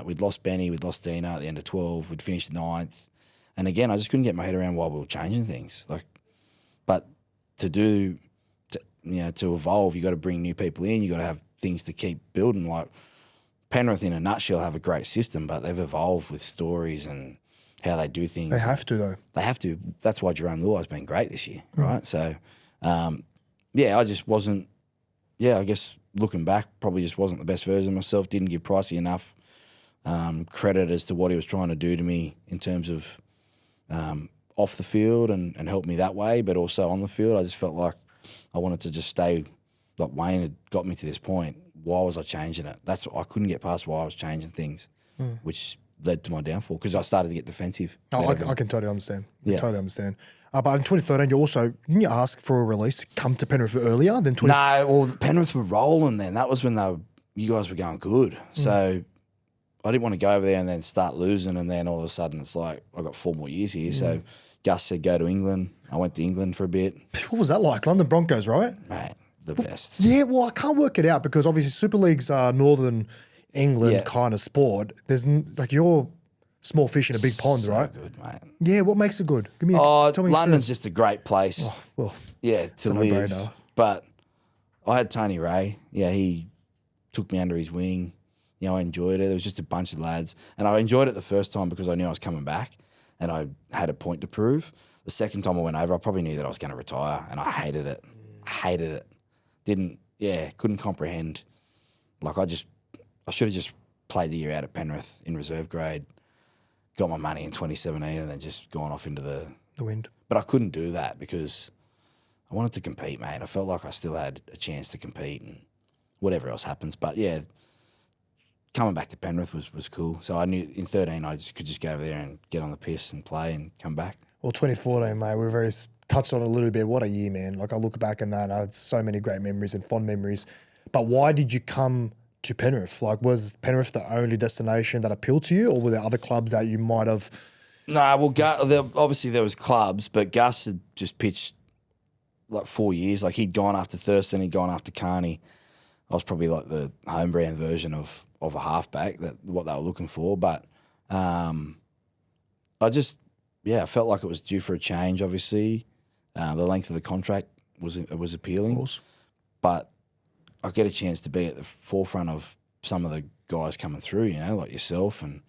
We'd lost Benny. We'd lost Dina at the end of 12. We'd finished 9th. And again, I just couldn't get my head around why we were changing things. Like, but to evolve, you got to bring new people in. You got to have things to keep building. Like, Penrith, in a nutshell, have a great system, but they've evolved with stories and how they do things. They have to, though. They have to. That's why Jerome Luai's been great this year, right? So, I just wasn't. Yeah, I guess looking back, probably just wasn't the best version of myself. Didn't give Pricey enough credit as to what he was trying to do to me in terms of off the field and help me that way, but also on the field. I just felt like I wanted to just stay. Like, Wayne had got me to this point. Why was I changing it? That's what I couldn't get past why I was changing things, which led to my downfall because I started to get defensive. Oh, I can totally understand. Yeah. Totally understand. But in 2013, didn't you ask for a release, come to Penrith earlier than 20? No, well, Penrith were rolling then. That was when you guys were going good. So I didn't want to go over there and then start losing, and then all of a sudden it's like I got 4 more years here. So Gus said go to England. I went to England for a bit. What was that like? London Broncos, right? Mate, the best. Yeah, well, I can't work it out because obviously Super League's Northern England kind of sport. There's like you're small fish in a big pond, So right? good, mate. Yeah, what makes it good? Give me. Tell me. London's just a great place. Oh, well, yeah, a to live. no-brainer. But I had Tony Ray. Yeah, he took me under his wing. You know, I enjoyed it. There was just a bunch of lads. And I enjoyed it the first time because I knew I was coming back and I had a point to prove. The second time I went over, I probably knew that I was going to retire and I hated it. Couldn't comprehend. Like, I should have just played the year out at Penrith in reserve grade, got my money in 2017 and then just gone off into the wind. But I couldn't do that because I wanted to compete, mate. I felt like I still had a chance to compete and whatever else happens. But, yeah, coming back to Penrith was cool. So I knew in 13 I could just go over there and get on the piss and play and come back. Well, 2014, mate, we very touched on it a little bit. What a year, man. Like, I look back on that and I had so many great memories and fond memories. But why did you come to Penrith? Like, was Penrith the only destination that appealed to you, or were there other clubs that you might have? Nah, well, obviously there was clubs, but Gus had just pitched like 4 years. Like, he'd gone after Thurston, he'd gone after Carney. I was probably like the home brand version of a halfback, what they were looking for. But I felt like it was due for a change, obviously. The length of the contract was appealing. Of course. But I get a chance to be at the forefront of some of the guys coming through, you know, like yourself, and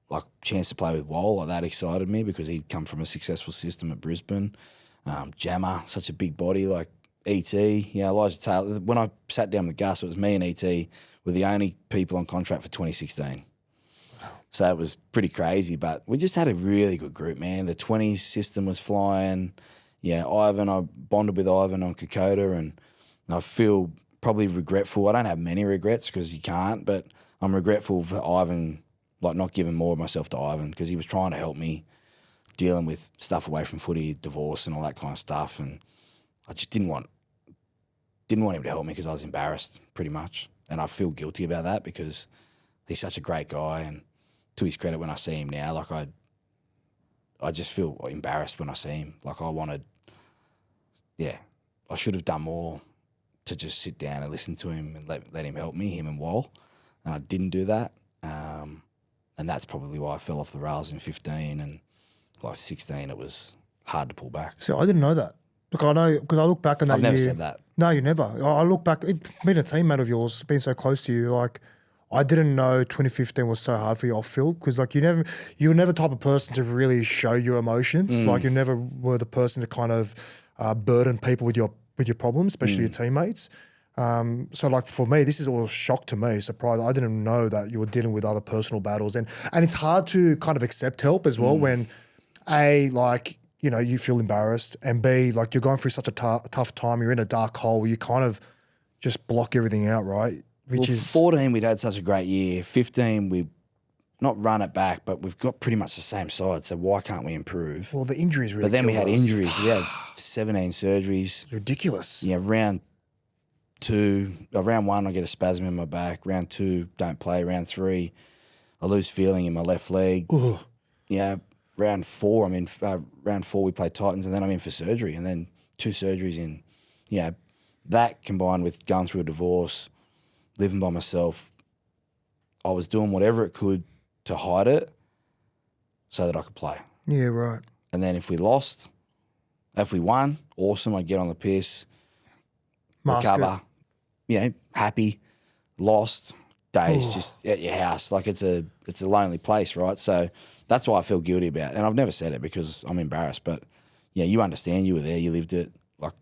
like chance to play with Wall. Like, that excited me because he'd come from a successful system at Brisbane. Jammer, such a big body, like ET, Elijah Taylor. When I sat down with Gus, it was me and ET were the only people on contract for 2016. So it was pretty crazy, but we just had a really good group, man. The 20s system was flying. Yeah, I bonded with Ivan on Kokoda, and I feel probably regretful. I don't have many regrets because you can't, but I'm regretful for Ivan, like not giving more of myself to Ivan because he was trying to help me dealing with stuff away from footy, divorce and all that kind of stuff, and I just didn't want him to help me because I was embarrassed pretty much, and I feel guilty about that because he's such a great guy, and to his credit, when I see him now, like I just feel embarrassed when I see him. Like, I should have done more to just sit down and listen to him and let him help me, him and Wall, and I didn't do that. And that's probably why I fell off the rails in 15, and like 16, it was hard to pull back. So I didn't know that. Look, I know because I look back on that year. I've never said that. No, you never. I look back, being a teammate of yours, being so close to you, like, I didn't know 2015 was so hard for you off field because, like, you were never the type of person to really show your emotions. Like, you never were the person to kind of burden people with your problems, especially your teammates. So, like, for me, this is all a shock to me, surprise. I didn't know that you were dealing with other personal battles, and it's hard to kind of accept help as well when A, like, you know, you feel embarrassed, and B, like, you're going through such a tough time. You're in a dark hole where you kind of just block everything out, right? which is 14, we'd had such a great year. 15, we not run it back, but we've got pretty much the same side. So why can't we improve? well, the injuries really. But then we had killed us. injuries. We had 17 surgeries. It's ridiculous. Yeah, round 1, I get a spasm in my back. Round 2, don't play. Round 3, I lose feeling in my left leg. Ugh. Yeah, round 4, round 4 we play Titans, and then I'm in for surgery, and then 2 surgeries in. Yeah, that combined with going through a divorce, living by myself, I was doing whatever it could to hide it so that I could play. Yeah, right. And then if we won, awesome, I'd get on the piss, recover, happy. Lost, days just at your house. Like it's a lonely place, right? So that's why I feel guilty about it. And I've never said it because I'm embarrassed, but yeah, you understand, you were there, you lived it. Like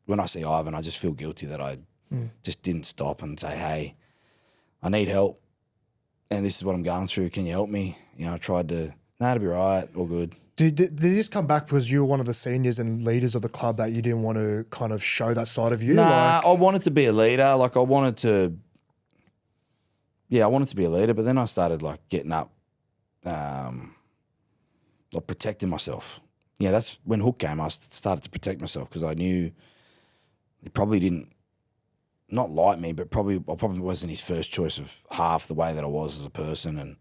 when I see Ivan, I just feel guilty that I just didn't stop and say, hey, I need help and this is what I'm going through. Can you help me? You know, I tried to, it'll be right, all good. Did this come back because you were one of the seniors and leaders of the club that you didn't want to kind of show that side of you? Nah, I wanted to be a leader. Like I wanted to be a leader, but then I started like getting up, like protecting myself. Yeah, that's when Hook came. I started to protect myself because I knew he probably didn't, not like me, but I probably wasn't his first choice of half the way that I was as a person. And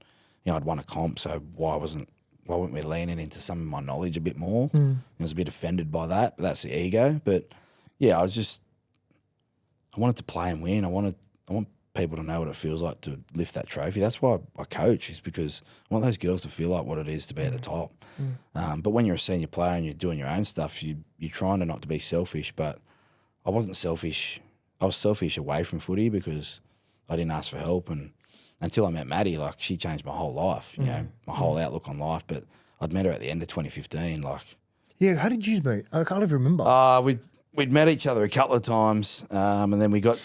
you know, I'd won a comp, so why weren't we leaning into some of my knowledge a bit more? I was a bit offended by that, but that's the ego. But yeah, I wanted to play and win. I want people to know what it feels like to lift that trophy. That's why I coach, is because I want those girls to feel like what it is to be at the top. But when you're a senior player and you're doing your own stuff, you're trying to not to be selfish. But I wasn't selfish. I was selfish away from footy because I didn't ask for help. And until I met Maddie, like she changed my whole life, you know, my whole outlook on life. But I'd met her at the end of 2015. Like, yeah, how did you meet? I can't even remember. We'd met each other a couple of times, and then we got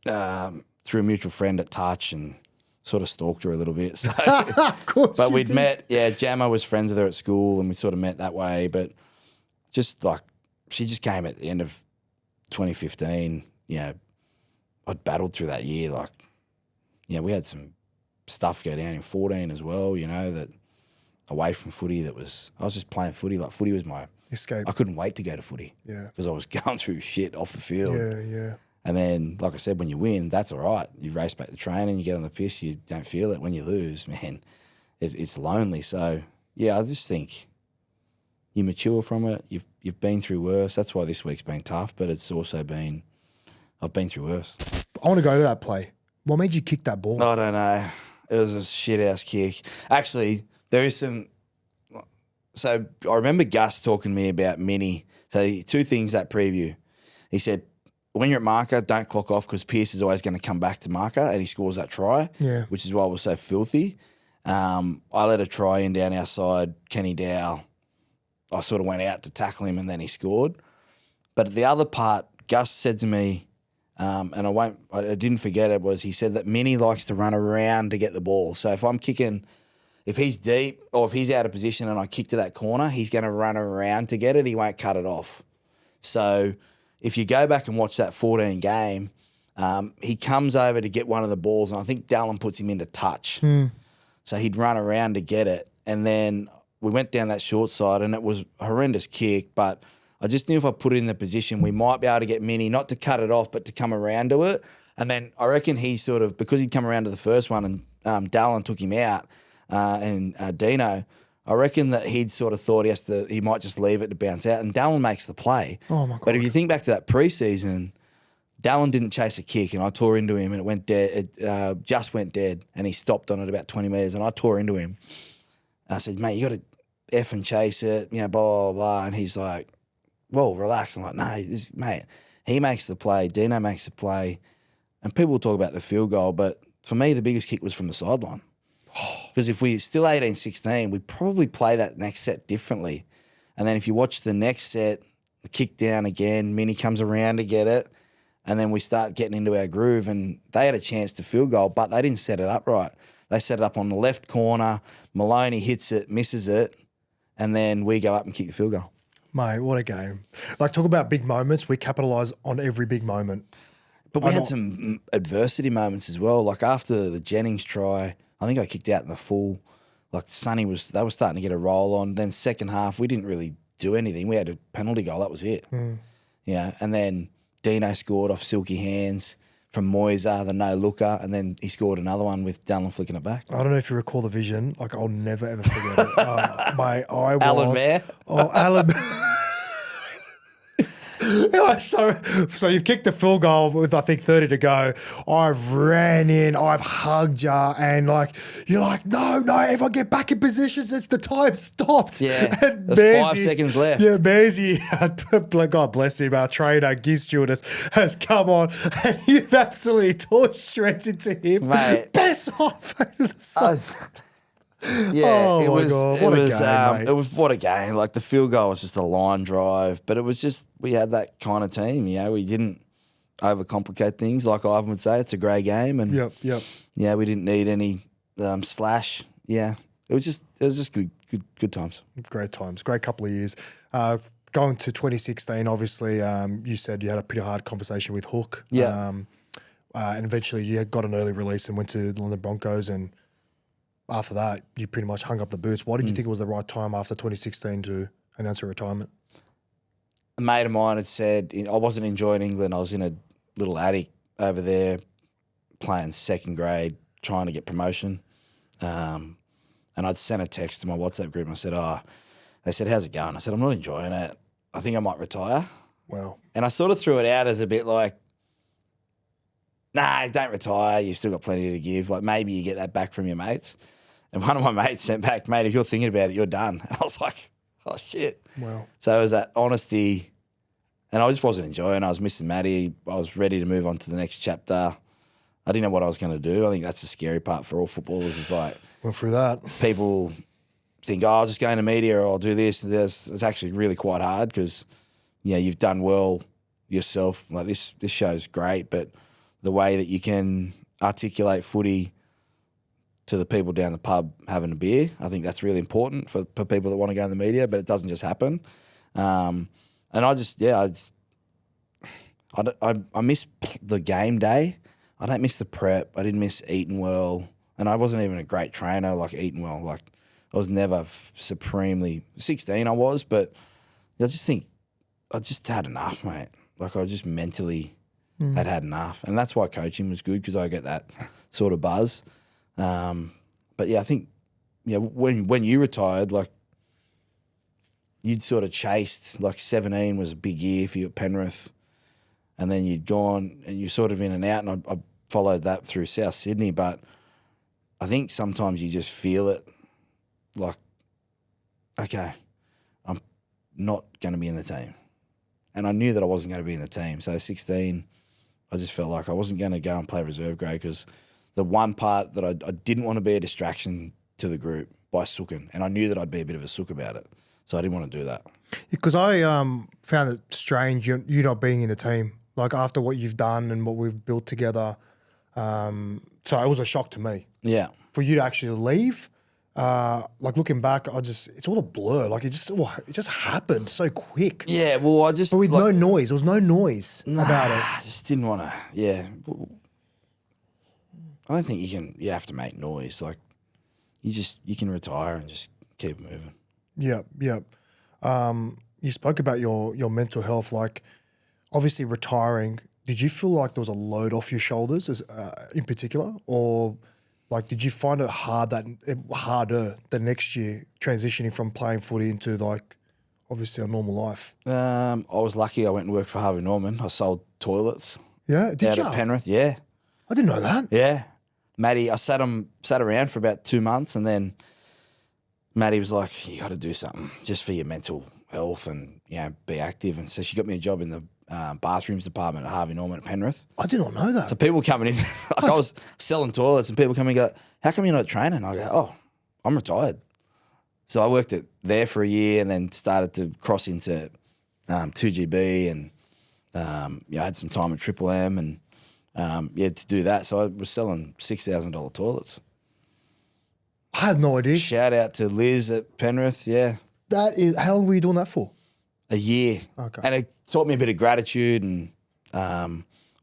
through a mutual friend at Touch and sort of stalked her a little bit. So, of course. but we'd met. Yeah, Jammer was friends with her at school, and we sort of met that way. But just like she just came at the end of 2015. You know, I'd battled through that year. Like, yeah, we had some stuff go down in 14 as well. You know, that away from footy, I was just playing footy. Like footy was my escape. I couldn't wait to go to footy. Yeah, because I was going through shit off the field. Yeah. And then, like I said, when you win, that's all right. You race back to training, you get on the piss, you don't feel it. When you lose, man, it's lonely. So, yeah, I just think you mature from it. You've been through worse. That's why this week's been tough, but it's also been, I've been through worse. I want to go to that play. What made you kick that ball? I don't know. It was a shit-house kick. Actually, there is some... So, I remember Gus talking to me about Mini. So, 2 things that preview. He said, when you're at marker, don't clock off because Pearce is always going to come back to marker and he scores that try, which is why it was so filthy. I let a try in down our side, Kenny Dow. I sort of went out to tackle him and then he scored. But the other part, Gus said to me, and I didn't forget it, was he said that Minnie likes to run around to get the ball. So if I'm kicking, if he's deep or if he's out of position and I kick to that corner, he's going to run around to get it. He won't cut it off. So if you go back and watch that 14 game, he comes over to get one of the balls, and I think Dallin puts him into touch. So he'd run around to get it. And then we went down that short side, and it was a horrendous kick, but I just knew if I put it in the position, we might be able to get Minnie, not to cut it off, but to come around to it. And then I reckon he sort of, because he'd come around to the first one and Dallin took him out, and Dino, I reckon that he'd sort of thought he might just leave it to bounce out, and Dallin makes the play. Oh, my God. But if you think back to that preseason, Dallin didn't chase a kick, and I tore into him, and it went dead. It just went dead, and he stopped on it about 20 metres, and I tore into him. And I said, mate, you got to F and chase it, you know, blah, blah, blah. And he's like, well, relax. I'm like, no, mate, he makes the play, Dino makes the play, and people will talk about the field goal, but for me, the biggest kick was from the sideline. Because if we're still 18-16, we'd probably play that next set differently. And then if you watch the next set, the kick down again, Minnie comes around to get it, and then we start getting into our groove, and they had a chance to field goal, but they didn't set it up right. They set it up on the left corner, Maloney hits it, misses it, and then we go up and kick the field goal. Mate, what a game. Like, talk about big moments. We capitalise on every big moment. But we had some adversity moments as well. Like after the Jennings try, I think I kicked out in the full. Like they were starting to get a roll on. Then second half, we didn't really do anything. We had a penalty goal. That was it. Yeah. And then Dino scored off silky hands from Moiser, the no-looker, and then he scored another one with Dallin flicking it back. I don't know if you recall the vision. Like, I'll never, ever forget it. My eye was... Alan Mayer? Oh, Alan... So you've kicked a field goal with, I think, 30 to go. I've ran in, I've hugged you, and you're like, no, everyone get back in positions. It's the time stops. Yeah, and there's 5 seconds left. Yeah, Bearsy, God bless him, our trainer, Giz Stewart, has come on, and you've absolutely tore shreds into him. Mate. Piss off. Yeah, oh my God, what a game, mate. It was what a game. Like the field goal was just a line drive, but it was just we had that kind of team. We didn't overcomplicate things. Like Ivan would say, it's a grey game, and yep. Yeah, we didn't need any slash. Yeah, it was just good times. Great times, great couple of years. Going to 2016, obviously, you said you had a pretty hard conversation with Hook. Yeah, and eventually you got an early release and went to the London Broncos and. After that, you pretty much hung up the boots. Why did you think it was the right time after 2016 to announce your retirement? A mate of mine had said I wasn't enjoying England. I was in a little attic over there playing second grade, trying to get promotion. And I'd sent a text to my WhatsApp group and I said, they said, how's it going? I said, I'm not enjoying it. I think I might retire. Wow. And I sort of threw it out as a bit like, nah, don't retire. You've still got plenty to give. Like maybe you get that back from your mates. And one of my mates sent back, mate, if you're thinking about it, you're done. And I was like, oh, shit. Wow. So it was that honesty, and I just wasn't enjoying it. I was missing Maddie. I was ready to move on to the next chapter. I didn't know what I was going to do. I think that's the scary part for all footballers is like... Went through that. People think, I'll just go into media or I'll do this and this. It's actually really quite hard because, you've done well yourself. Like this show's great, but the way that you can articulate footy to the people down the pub having a beer. I think that's really important for people that want to go in the media, but it doesn't just happen. And I miss the game day. I don't miss the prep. I didn't miss eating well. And I wasn't even a great trainer, like eating well. Like I was never supremely, 16 I was, but I just think I just had enough, mate. Like I just mentally had enough. And that's why coaching was good because I get that sort of buzz. But yeah, I think, when you retired, like you'd sort of chased, like 17 was a big year for you at Penrith, and then you'd gone and you're sort of in and out, and I followed that through South Sydney, but I think sometimes you just feel it like, okay, I'm not going to be in the team. And I knew that I wasn't going to be in the team. So 16, I just felt like I wasn't going to go and play reserve grade because the one part that I didn't want to be a distraction to the group by sooking, and I knew that I'd be a bit of a sook about it, so I didn't want to do that. Because I found it strange you not being in the team, like after what you've done and what we've built together. So it was a shock to me. Yeah. For you to actually leave, like looking back, it's all a blur. Like it just happened so quick. Yeah, well, but with no noise. There was no noise about it. I just didn't want to. Yeah. I don't think you have to make noise. Like you can retire and just keep moving. Yep. You spoke about your mental health, like obviously retiring. Did you feel like there was a load off your shoulders in particular, or like did you find it harder the next year transitioning from playing footy into like obviously a normal life? I was lucky. I went and worked for Harvey Norman. I sold toilets. Yeah, did you? Out at Penrith, yeah. I didn't know that. Yeah. Maddie, I sat around for about 2 months, and then Maddie was like, you got to do something just for your mental health and, be active. And so she got me a job in the bathrooms department at Harvey Norman at Penrith. I did not know that. So people coming in, like I was selling toilets and people coming and go, how come you're not training? I go, oh, I'm retired. So I worked there for a year and then started to cross into 2GB and, I had some time at Triple M and, to do that. So I was selling $6,000 toilets. I had no idea. Shout out to Liz at Penrith, yeah. That is, how long were you doing that for? A year. Okay. And it taught me a bit of gratitude and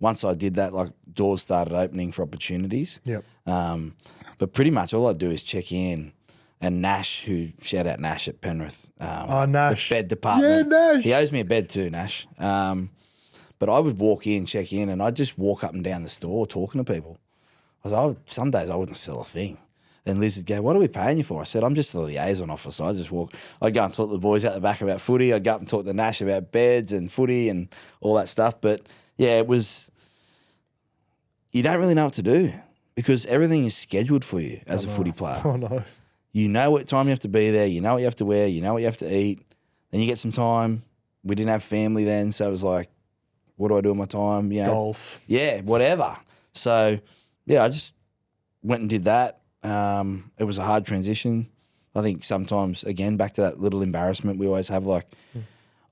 once I did that, like doors started opening for opportunities. Yep. But pretty much all I do is check in. And Nash, shout out Nash at Penrith. Nash. The bed department. Yeah, Nash. He owes me a bed too, Nash. But I would walk in, check in, and I'd just walk up and down the store talking to people. Some days I wouldn't sell a thing. And Liz would go, "What are we paying you for?" I said, "I'm just a liaison officer." I just walk. I'd go and talk to the boys out the back about footy. I'd go up and talk to Nash about beds and footy and all that stuff. But yeah, it was, you don't really know what to do because everything is scheduled for you as a footy player. Oh, no. You know what time you have to be there. You know what you have to wear. You know what you have to eat. Then you get some time. We didn't have family then, so it was like, what do I do with my time? You know, Golf. Yeah, whatever. So, yeah, I just went and did that. It was a hard transition. I think sometimes, again, back to that little embarrassment we always have, like,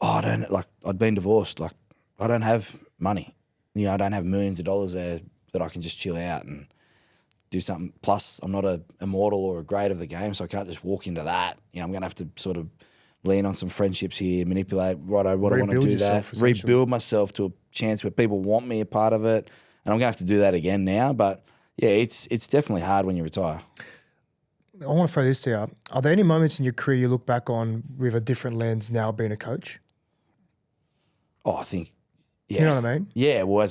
I'd been divorced. Like, I don't have money. You know, I don't have millions of dollars there that I can just chill out and do something. Plus, I'm not a immortal or a great of the game, so I can't just walk into that. You know, I'm going to have to sort of lean on some friendships here, manipulate, what I want to do that, rebuild myself to a chance where people want me a part of it. And I'm going to have to do that again now. But, yeah, it's definitely hard when you retire. I want to throw this to you. Are there any moments in your career you look back on with a different lens now being a coach? Oh, I think, yeah. You know what I mean? Yeah, well,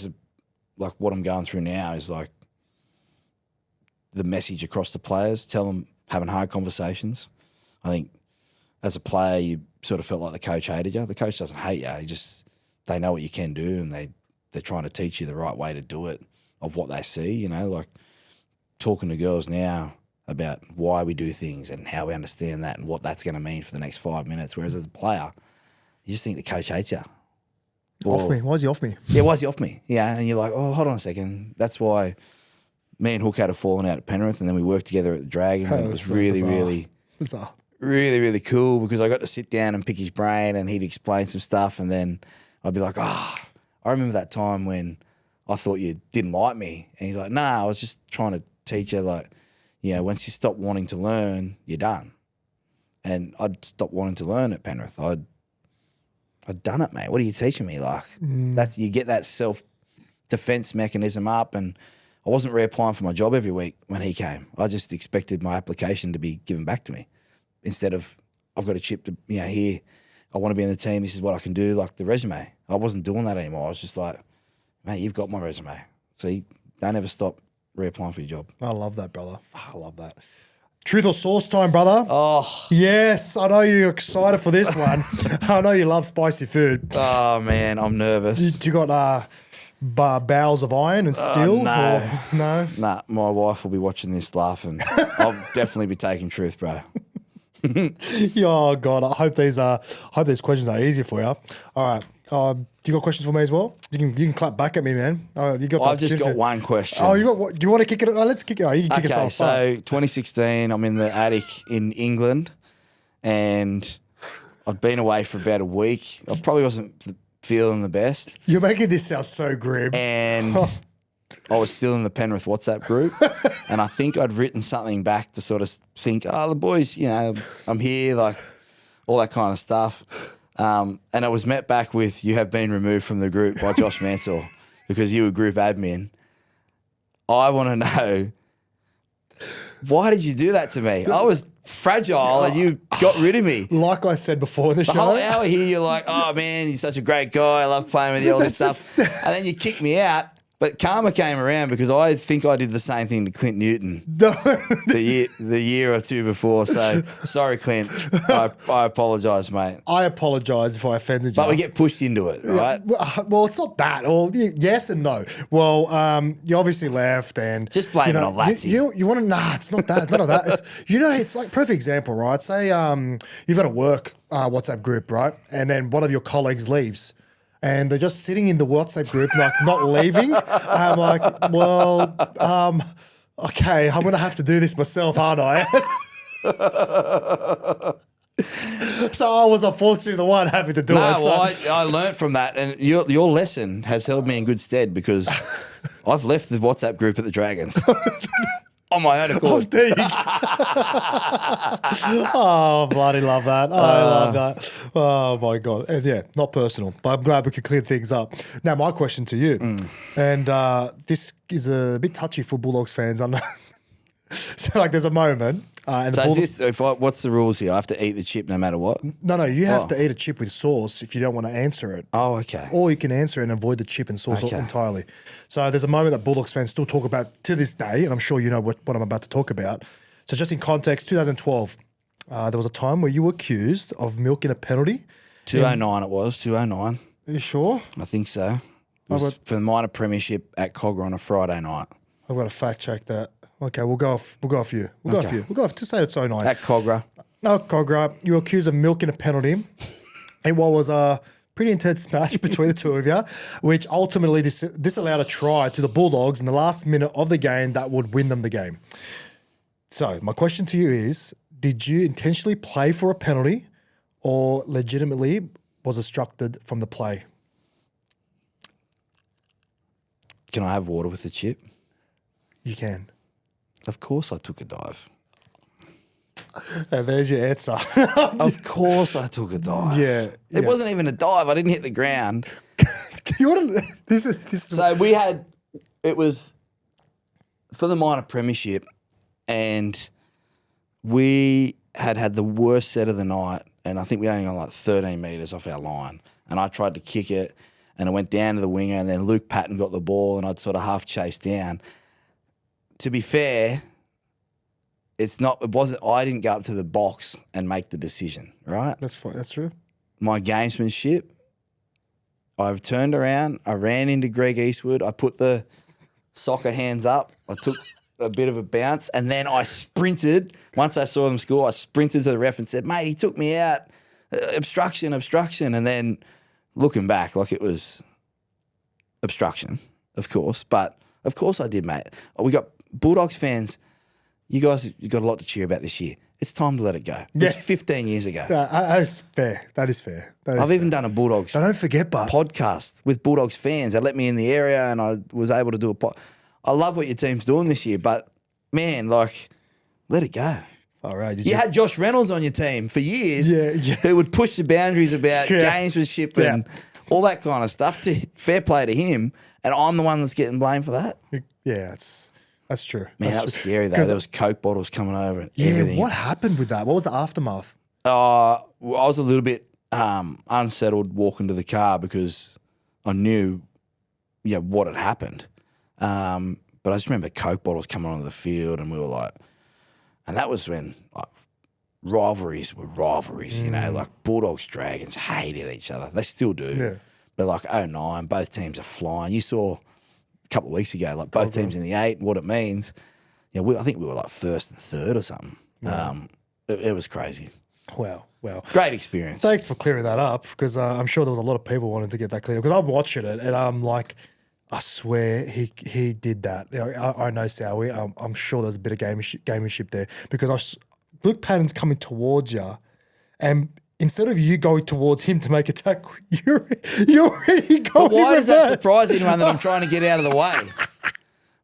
like what I'm going through now is like the message across the players, tell them, having hard conversations. I think as a player, you sort of felt like the coach hated you. The coach doesn't hate you. They know what you can do and they're trying to teach you the right way to do it of what they see, you know, like talking to girls now about why we do things and how we understand that and what that's going to mean for the next 5 minutes. Whereas as a player, you just think the coach hates you. Off me. Why is he off me? Yeah, why is he off me? Yeah, and you're like, oh, hold on a second. That's why me and Hook had a falling out at Penrith, and then we worked together at the Dragons, and it was really, really bizarre. Really, really cool because I got to sit down and pick his brain, and he'd explain some stuff, and then I'd be like, I remember that time when I thought you didn't like me, and he's like, nah, I was just trying to teach you, like, you know, once you stop wanting to learn, you're done. And I'd stop wanting to learn at Penrith. I'd done it, mate. What are you teaching me? Like, you get that self-defense mechanism up, and I wasn't reapplying for my job every week when he came. I just expected my application to be given back to me instead of I've got a chip to, you know, here, I want to be in the team. This is what I can do, like the resume. I wasn't doing that anymore. I was just like, mate, you've got my resume. See, don't ever stop reapplying for your job. I love that, brother. I love that. Truth or sauce time, brother. Oh. Yes, I know you're excited for this one. I know you love spicy food. Oh, man, I'm nervous. You got bowels of iron and steel? No. No? Nah, my wife will be watching this laughing. I'll definitely be taking truth, bro. Oh, God, I hope these questions are easier for you. All right. You got questions for me as well? You can clap back at me, man. I've just got one question. Oh, you got what? Do you want to kick it? Let's kick it. You can kick us off. So 2016, I'm in the attic in England, and I'd been away for about a week. I probably wasn't feeling the best. You're making this sound so grim. And I was still in the Penrith WhatsApp group, and I think I'd written something back to sort of think, the boys, you know, I'm here, like all that kind of stuff. And I was met back with, you have been removed from the group by Josh Mansell because you were group admin. I want to know, why did you do that to me? I was fragile and you got rid of me. Like I said before in the show. The whole hour here, you're like, oh, man, you're such a great guy. I love playing with you, all this stuff. And then you kick me out. But karma came around because I think I did the same thing to Clint Newton the year or two before. So, sorry, Clint. I apologise, mate. I apologise if I offended you. But we get pushed into it, right? Well, it's not that. Well, yes and no. Well, you obviously left and... Just blame it on Latsy. You want to... Nah, it's not that. It's none of that. It's like perfect example, right? Say you've got a work WhatsApp group, right? And then one of your colleagues leaves. And they're just sitting in the WhatsApp group, like not leaving. I'm like, well, okay, I'm going to have to do this myself, aren't I? So I was unfortunately the one having to do it. Well, I learned from that. And your lesson has held me in good stead because I've left the WhatsApp group at the Dragons. on my own accord. Oh, bloody love that. I love that. Oh, my God. And yeah, not personal, but I'm glad we could clear things up. Now, my question to you, and this is a bit touchy for Bulldogs fans. I know. So, like, there's a moment. And So, is this, what's the rules here? I have to eat the chip no matter what? No, you have to eat a chip with sauce if you don't want to answer it. Oh, okay. Or you can answer it and avoid the chip and sauce entirely. So there's a moment that Bulldogs fans still talk about to this day, and I'm sure you know what I'm about to talk about. So just in context, 2012, there was a time where you were accused of milking a penalty. 209 it was, 209. Are you sure? I think so. It was for the minor premiership at Cogger on a Friday night. I've got to fact check that. Okay, we'll go off you. We'll go off. Just say it's 09. At Cogger. No, Cogger, you were accused of milking a penalty in what was a pretty intense match between the two of you, which ultimately disallowed a try to the Bulldogs in the last minute of the game that would win them the game. So my question to you is, did you intentionally play for a penalty or legitimately was instructed from the play? Can I have water with the chip? You can. Of course I took a dive. And there's your answer. Of course I took a dive. Yeah. It wasn't even a dive. I didn't hit the ground. You want to, this is So it was for the minor premiership and we had the worst set of the night and I think we only got like 13 metres off our line and I tried to kick it and it went down to the winger and then Luke Patton got the ball and I'd sort of half chased down. To be fair, I didn't go up to the box and make the decision, right? That's fine. That's true. My gamesmanship, I've turned around, I ran into Greg Eastwood, I put the soccer hands up, I took a bit of a bounce, and then I sprinted. Once I saw them score, I sprinted to the ref and said, mate, he took me out. Obstruction. And then looking back, like it was obstruction, of course. But of course I did, mate. We got Bulldogs fans, you got a lot to cheer about this year. It's time to let it go. It was 15 years ago. That is fair. That is fair. I've even done a Bulldogs don't forget, but podcast with Bulldogs fans. They let me in the area and I was able to do a pod. I love what your team's doing this year, but man, like, let it go. All right. You had Josh Reynolds on your team for years who would push the boundaries about gamesmanship and all that kind of stuff. Fair play to him, and I'm the one that's getting blamed for that. Yeah, that's true. Man, that was scary though. There was Coke bottles coming over and everything. What happened with that? What was the aftermath? I was a little bit unsettled walking to the car because I knew, what had happened. But I just remember Coke bottles coming onto the field and we were like, and that was when like, rivalries were rivalries, like Bulldogs, Dragons hated each other. They still do. Yeah. But like 09, both teams are flying. You saw a couple of weeks ago, like both teams in the 8 and what it means. I think we were like first and third or something. Yeah. It was crazy. Wow. Great experience. Thanks for clearing that up because I'm sure there was a lot of people wanting to get that cleared up because I'm watching it and I'm like, I swear he did that. I know Soward. I'm sure there's a bit of gamemanship there because Luke Patton's coming towards you, and instead of you going towards him to make a tackle, you're already going. But why does that surprise anyone that I'm trying to get out of the way?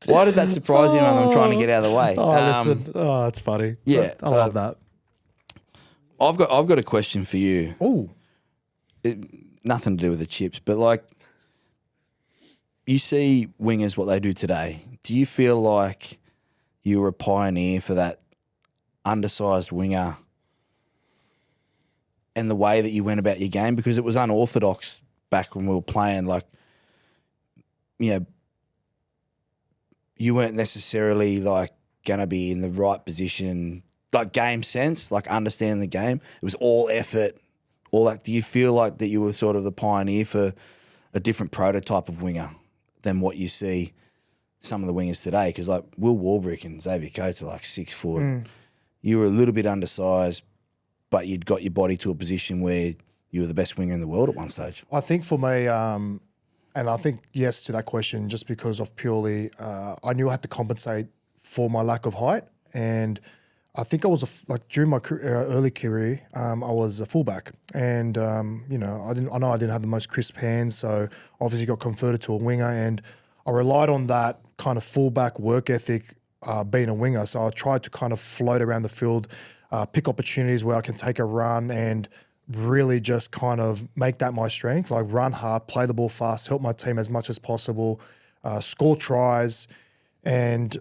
Why did that surprise anyone that I'm trying to get out of the way? Listen. It's funny. Yeah, I love that. I've got a question for you. Oh, nothing to do with the chips, but like. You see wingers, what they do today. Do you feel like you were a pioneer for that undersized winger and the way that you went about your game? Because it was unorthodox back when we were playing. Like, you weren't necessarily like going to be in the right position, like game sense, like understanding the game. It was all effort, all that. Do you feel like that you were sort of the pioneer for a different prototype of winger than what you see some of the wingers today? Because like Will Warbrick and Xavier Coates are like 6 foot. You were a little bit undersized, but you'd got your body to a position where you were the best winger in the world at one stage. I think for me, and I think yes to that question, just because of purely, I knew I had to compensate for my lack of height, and I think I was during my early career, I was a fullback, and I know I didn't have the most crisp hands, so obviously got converted to a winger, and I relied on that kind of fullback work ethic being a winger. So I tried to kind of float around the field, pick opportunities where I can take a run and really just kind of make that my strength, like run hard, play the ball fast, help my team as much as possible, score tries. And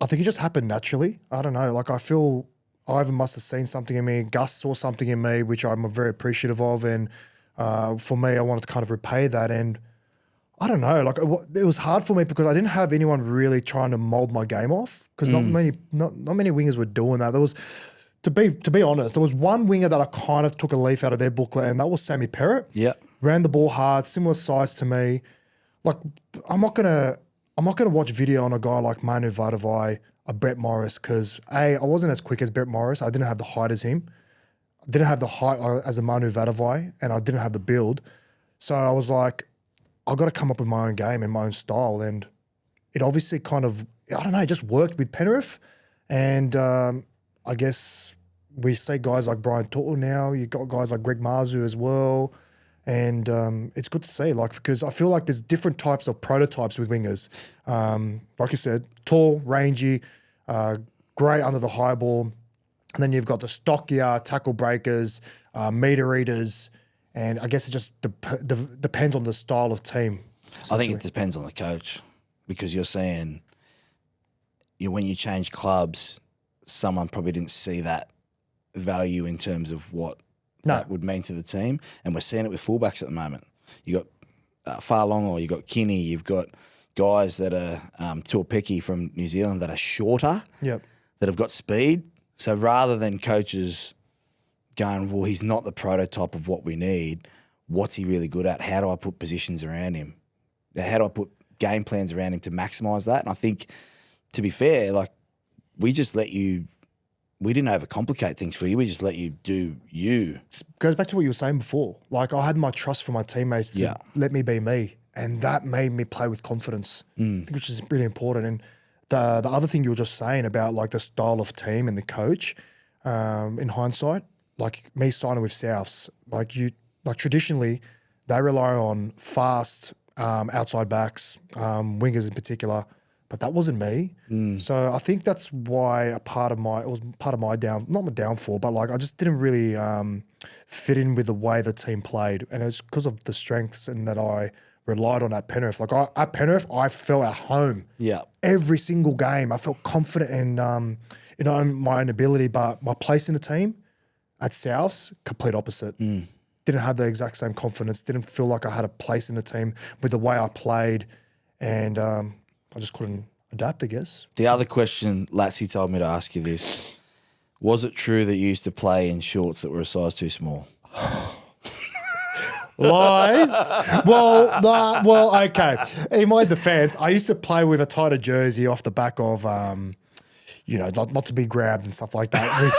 I think it just happened naturally. I don't know. Like I feel Ivan must have seen something in me. Gus saw something in me, which I'm very appreciative of. And for me, I wanted to kind of repay that. And I don't know. Like it was hard for me because I didn't have anyone really trying to mold my game off because not many wingers were doing that. There was, to be honest, there was one winger that I kind of took a leaf out of their booklet, and that was Sammy Perrott. Yeah, ran the ball hard, similar size to me. Like I'm not gonna watch video on a guy like Manu Vatuvei, a Brett Morris, because I wasn't as quick as Brett Morris. I didn't have the height as him. I didn't have the height as a Manu Vatuvei, and I didn't have the build. So I was like, I've got to come up with my own game and my own style. And it obviously kind of, I don't know, it just worked with Penrith. And I guess we see guys like Brian Tuttle now. You got guys like Greg Marzu as well. And it's good to see, like, because I feel like there's different types of prototypes with wingers. Like you said, tall, rangy, great under the high ball. And then you've got the stockier tackle breakers, meter eaters. And I guess it just depends on the style of team. I think it depends on the coach, because you're saying when you change clubs, someone probably didn't see that value in terms of what that would mean to the team. And we're seeing it with fullbacks at the moment. You got Farlong, you got Kinney, you've got guys that are Tuapeki from New Zealand that are shorter, that have got speed. So rather than coaches going, well, he's not the prototype of what we need, what's he really good at? How do I put positions around him? How do I put game plans around him to maximise that? And I think, to be fair, like, we just let you, we didn't overcomplicate things for you. We just let you do you. It goes back to what you were saying before. Like, I had my trust for my teammates to let me be me. And that made me play with confidence, which is really important. And the other thing you were just saying about, like, the style of team and the coach, in hindsight, like me signing with Souths, like traditionally, they rely on fast outside backs, wingers in particular, but that wasn't me. So I think that's why it was part of my not my downfall, but like I just didn't really fit in with the way the team played, and it's because of the strengths and that I relied on at Penrith. Like at Penrith, I felt at home. Yeah, every single game, I felt confident in my own ability, but my place in the team at Souths, complete opposite. Didn't have the exact same confidence. Didn't feel like I had a place in the team with the way I played, and I just couldn't adapt, I guess. The other question, Latsy told me to ask you this. Was it true that you used to play in shorts that were a size too small? Lies. Well, okay. In my defense, I used to play with a tighter jersey off the back of, not to be grabbed and stuff like that. Which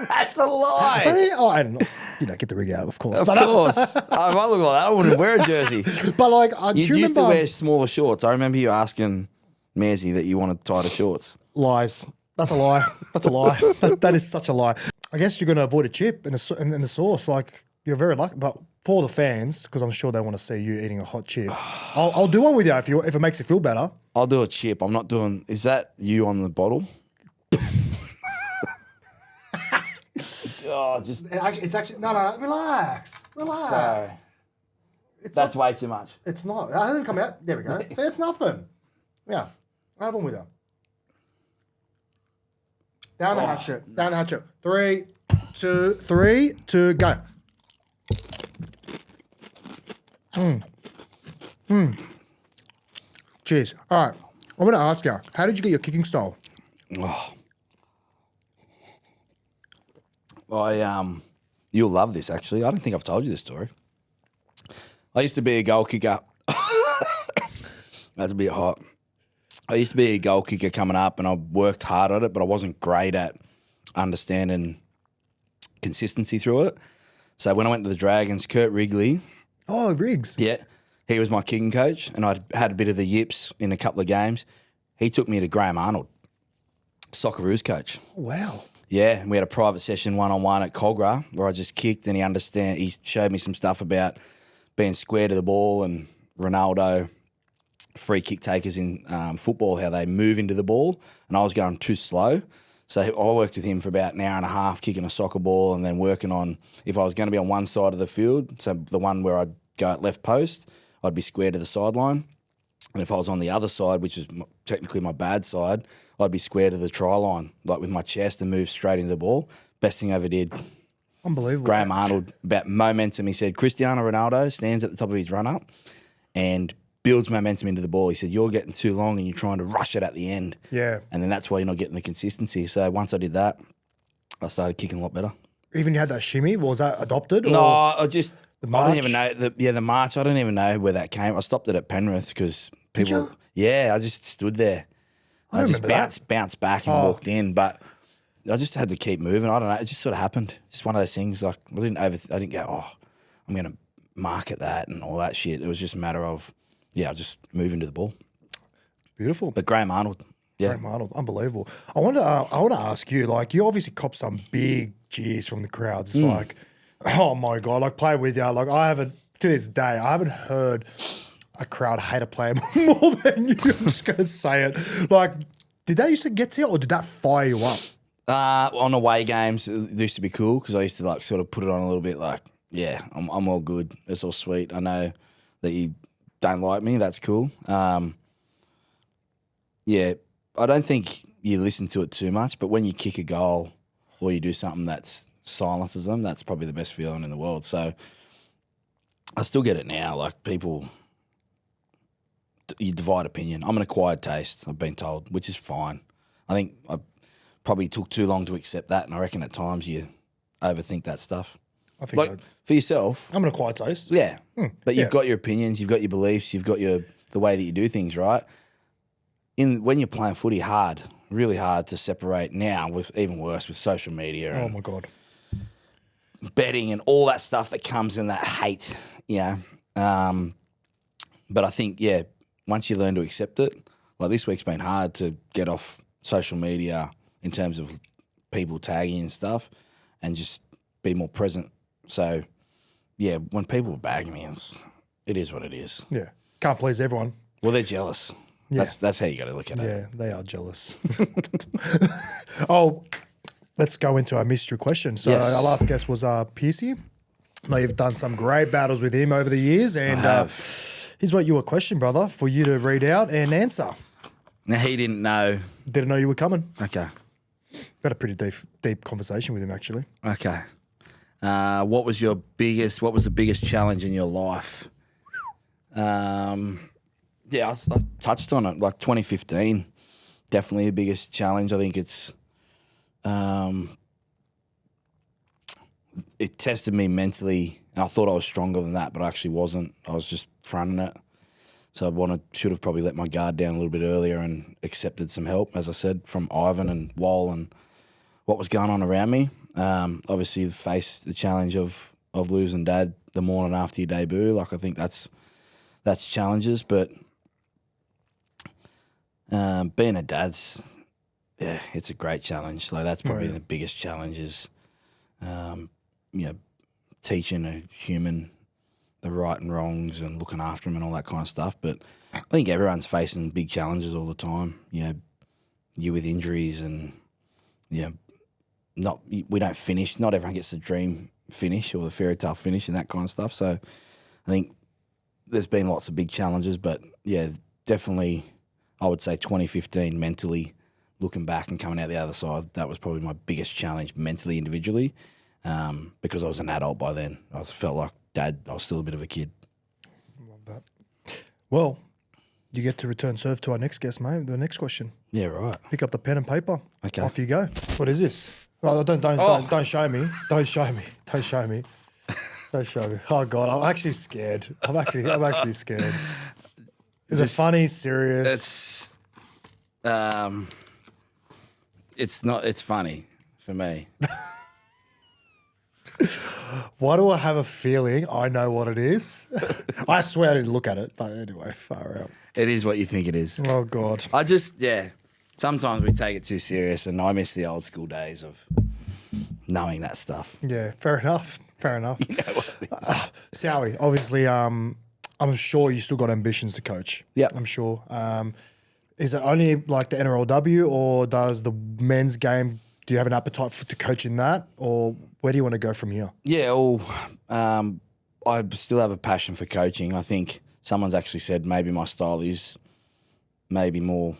that's a lie. And get the rig out, of course. Of course. If I look like that, I wouldn't wear a jersey. But like, you used to wear smaller shorts. I remember you asking Mersey that you wanted tighter shorts. Lies. That's a lie. That's a lie. That is such a lie. I guess you're going to avoid a chip in the sauce. Like, you're very lucky. But for the fans, because I'm sure they want to see you eating a hot chip, I'll do one with you if it makes you feel better. I'll do a chip. I'm not doing. Is that you on the bottle? It's actually no. Relax. Sorry. That's way too much. It's not. It hasn't come out. There we go. See, it's nothing. Yeah, I have one with her. Down the hatchet. Down the hatchet. 3, 2, go. Cheers. All right. I want to ask you, how did you get your kicking style? You'll love this, actually. I don't think I've told you this story. I used to be a goal kicker. That's a bit hot. I used to be a goal kicker coming up, and I worked hard at it, but I wasn't great at understanding consistency through it. So when I went to the Dragons, Kurt Wrigley. Oh, Riggs. Yeah. He was my kicking coach, and I'd had a bit of the yips in a couple of games. He took me to Graham Arnold, Socceroos coach. Oh, wow. Yeah, and we had a private session one-on-one at Cogra where I just kicked, and he showed me some stuff about being square to the ball and Ronaldo free kick takers in football, how they move into the ball, and I was going too slow. So I worked with him for about an hour and a half, kicking a soccer ball and then working on, if I was going to be on one side of the field, so the one where I'd go at left post, I'd be square to the sideline. And if I was on the other side, which is technically my bad side, I'd be square to the try line, like with my chest and move straight into the ball. Best thing I ever did. Unbelievable. Graham Arnold, about momentum, he said, Cristiano Ronaldo stands at the top of his run-up and builds momentum into the ball. He said, you're getting too long and you're trying to rush it at the end. Yeah. And then that's why you're not getting the consistency. So once I did that, I started kicking a lot better. Even you had that shimmy, was that adopted? Or No, I just, the I march? didn't even know, the march, I don't even know where that came. I stopped it at Penrith because people, yeah, I just stood there. I just bounced back and walked in, but I just had to keep moving. I don't know. It just sort of happened. Just one of those things. Like I didn't go, oh, I'm going to market that and all that shit. It was just a matter of, I just move into the ball. Beautiful. But Graham Arnold, Graham Arnold, unbelievable. I want to ask you, like, you obviously cop some big cheers from the crowds. It's like, oh my God, like playing with you. Like to this day, I haven't heard a crowd hate a player more than you. I'm just going to say it. Like, did that used to get to you or did that fire you up? On away games, it used to be cool because I used to like sort of put it on a little bit like, I'm all good. It's all sweet. I know that you don't like me. That's cool. I don't think you listen to it too much, but when you kick a goal or you do something that silences them, that's probably the best feeling in the world. So I still get it now. Like people, you divide opinion. I'm an acquired taste, I've been told, which is fine. I think I probably took too long to accept that, and I reckon at times you overthink that stuff. I think so. For yourself. I'm an acquired taste. Yeah. But you've got your opinions, you've got your beliefs, you've got the way that you do things, right? When you're playing footy, really hard to separate now, with even worse with social media Oh and my God. betting and all that stuff that comes in that hate, but I think, once you learn to accept it, like this week's been hard to get off social media in terms of people tagging and stuff and just be more present. So, when people are bagging me, it is what it is. Yeah. Can't please everyone. Well, they're jealous. Yeah. That's how you got to look at it. Yeah, they are jealous. Oh, let's go into our mystery question. So Yes. our last guest was Pearcey. I know you've done some great battles with him over the years, and here's what your question, brother, for you to read out and answer. Now, he didn't know. Didn't know you were coming. Okay. Had a pretty deep conversation with him, actually. Okay. What was the biggest challenge in your life? I touched on it, like 2015, definitely the biggest challenge. I think it's, it tested me mentally, and I thought I was stronger than that, but I actually wasn't. I was just fronting it. So should have probably let my guard down a little bit earlier and accepted some help, as I said, from Ivan and Wall and what was going on around me. Obviously, faced the challenge of losing Dad the morning after your debut. Like, I think that's challenges, but being a dad's, it's a great challenge. Like, that's probably the biggest challenge is, teaching a human the right and wrongs and looking after them and all that kind of stuff. But I think everyone's facing big challenges all the time. You with injuries and, we don't finish. Not everyone gets the dream finish or the fairy tale finish and that kind of stuff. So I think there's been lots of big challenges, but definitely I would say 2015 mentally, looking back and coming out the other side, that was probably my biggest challenge mentally, individually, because I was an adult by then. I felt like Dad, I was still a bit of a kid. Love that. Well, you get to return serve to our next guest, mate. The next question. Yeah, right. Pick up the pen and paper. Okay. Off you go. What is this? Oh, don't show me. Don't show me. Don't show me. Don't show me. Oh God, I'm actually scared. I'm actually scared. Is it funny? Serious? It's not. It's funny for me. Why do I have a feeling I know what it is? I swear I didn't look at it, but anyway, far out. It is what you think it is. Oh God. Sometimes we take it too serious, and I miss the old school days of knowing that stuff. Yeah, fair enough. Fair enough. You know what it is. Sowie, obviously, I'm sure you still got ambitions to coach. Yeah. I'm sure. Is it only like the NRLW, or does the men's game, do you have an appetite to coach in that, or where do you want to go from here? Yeah, well, I still have a passion for coaching. I think someone's actually said maybe my style is maybe more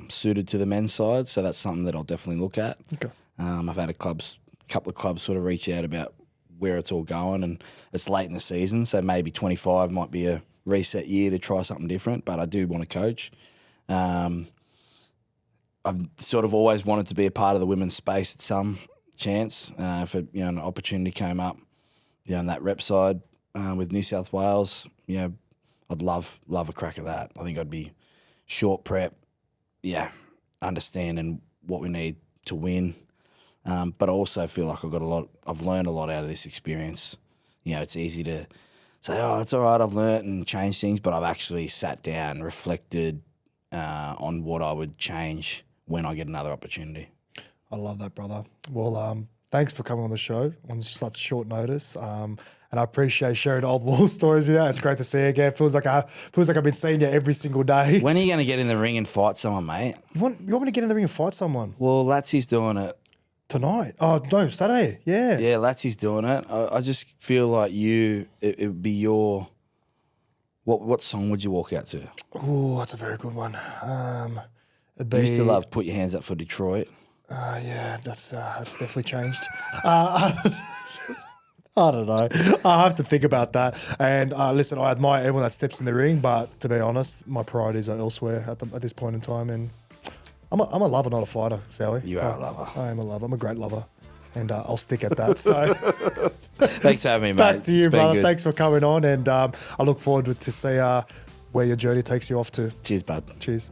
suited to the men's side, so that's something that I'll definitely look at. Okay. I've had a couple of clubs sort of reach out about where it's all going, and it's late in the season, so maybe 25 might be a reset year to try something different, but I do want to coach. I've sort of always wanted to be a part of the women's space at some chance. If an opportunity came up, on that rep side with New South Wales, I'd love a crack at that. I think I'd be short prep, understanding what we need to win. But I also feel like I've learned a lot out of this experience. It's easy to say, oh, it's all right, I've learnt and changed things, but I've actually sat down, reflected on what I would change when I get another opportunity. I love that, brother. Well, thanks for coming on the show on such short notice. And I appreciate sharing old war stories with you. It's great to see you again. Feels like I've been seeing you every single day. When are you going to get in the ring and fight someone, mate? You want me to get in the ring and fight someone? Well, Latsy's doing it. Tonight? Oh, no, Saturday. Yeah. Yeah, Latsy's doing it. I just feel like it would be your... What song would you walk out to? Oh, that's a very good one. It'd be... You used to love Put Your Hands Up for Detroit. Yeah, that's definitely changed. I don't know. I have to think about that. And listen, I admire everyone that steps in the ring, but to be honest, my priorities are elsewhere at this point in time. And I'm a lover, not a fighter, Sally. You are a lover. I am a lover. I'm a great lover. And I'll stick at that. So thanks for having me, mate. Back to you, brother. Good. Thanks for coming on. And I look forward to see where your journey takes you off to. Cheers, bud. Cheers.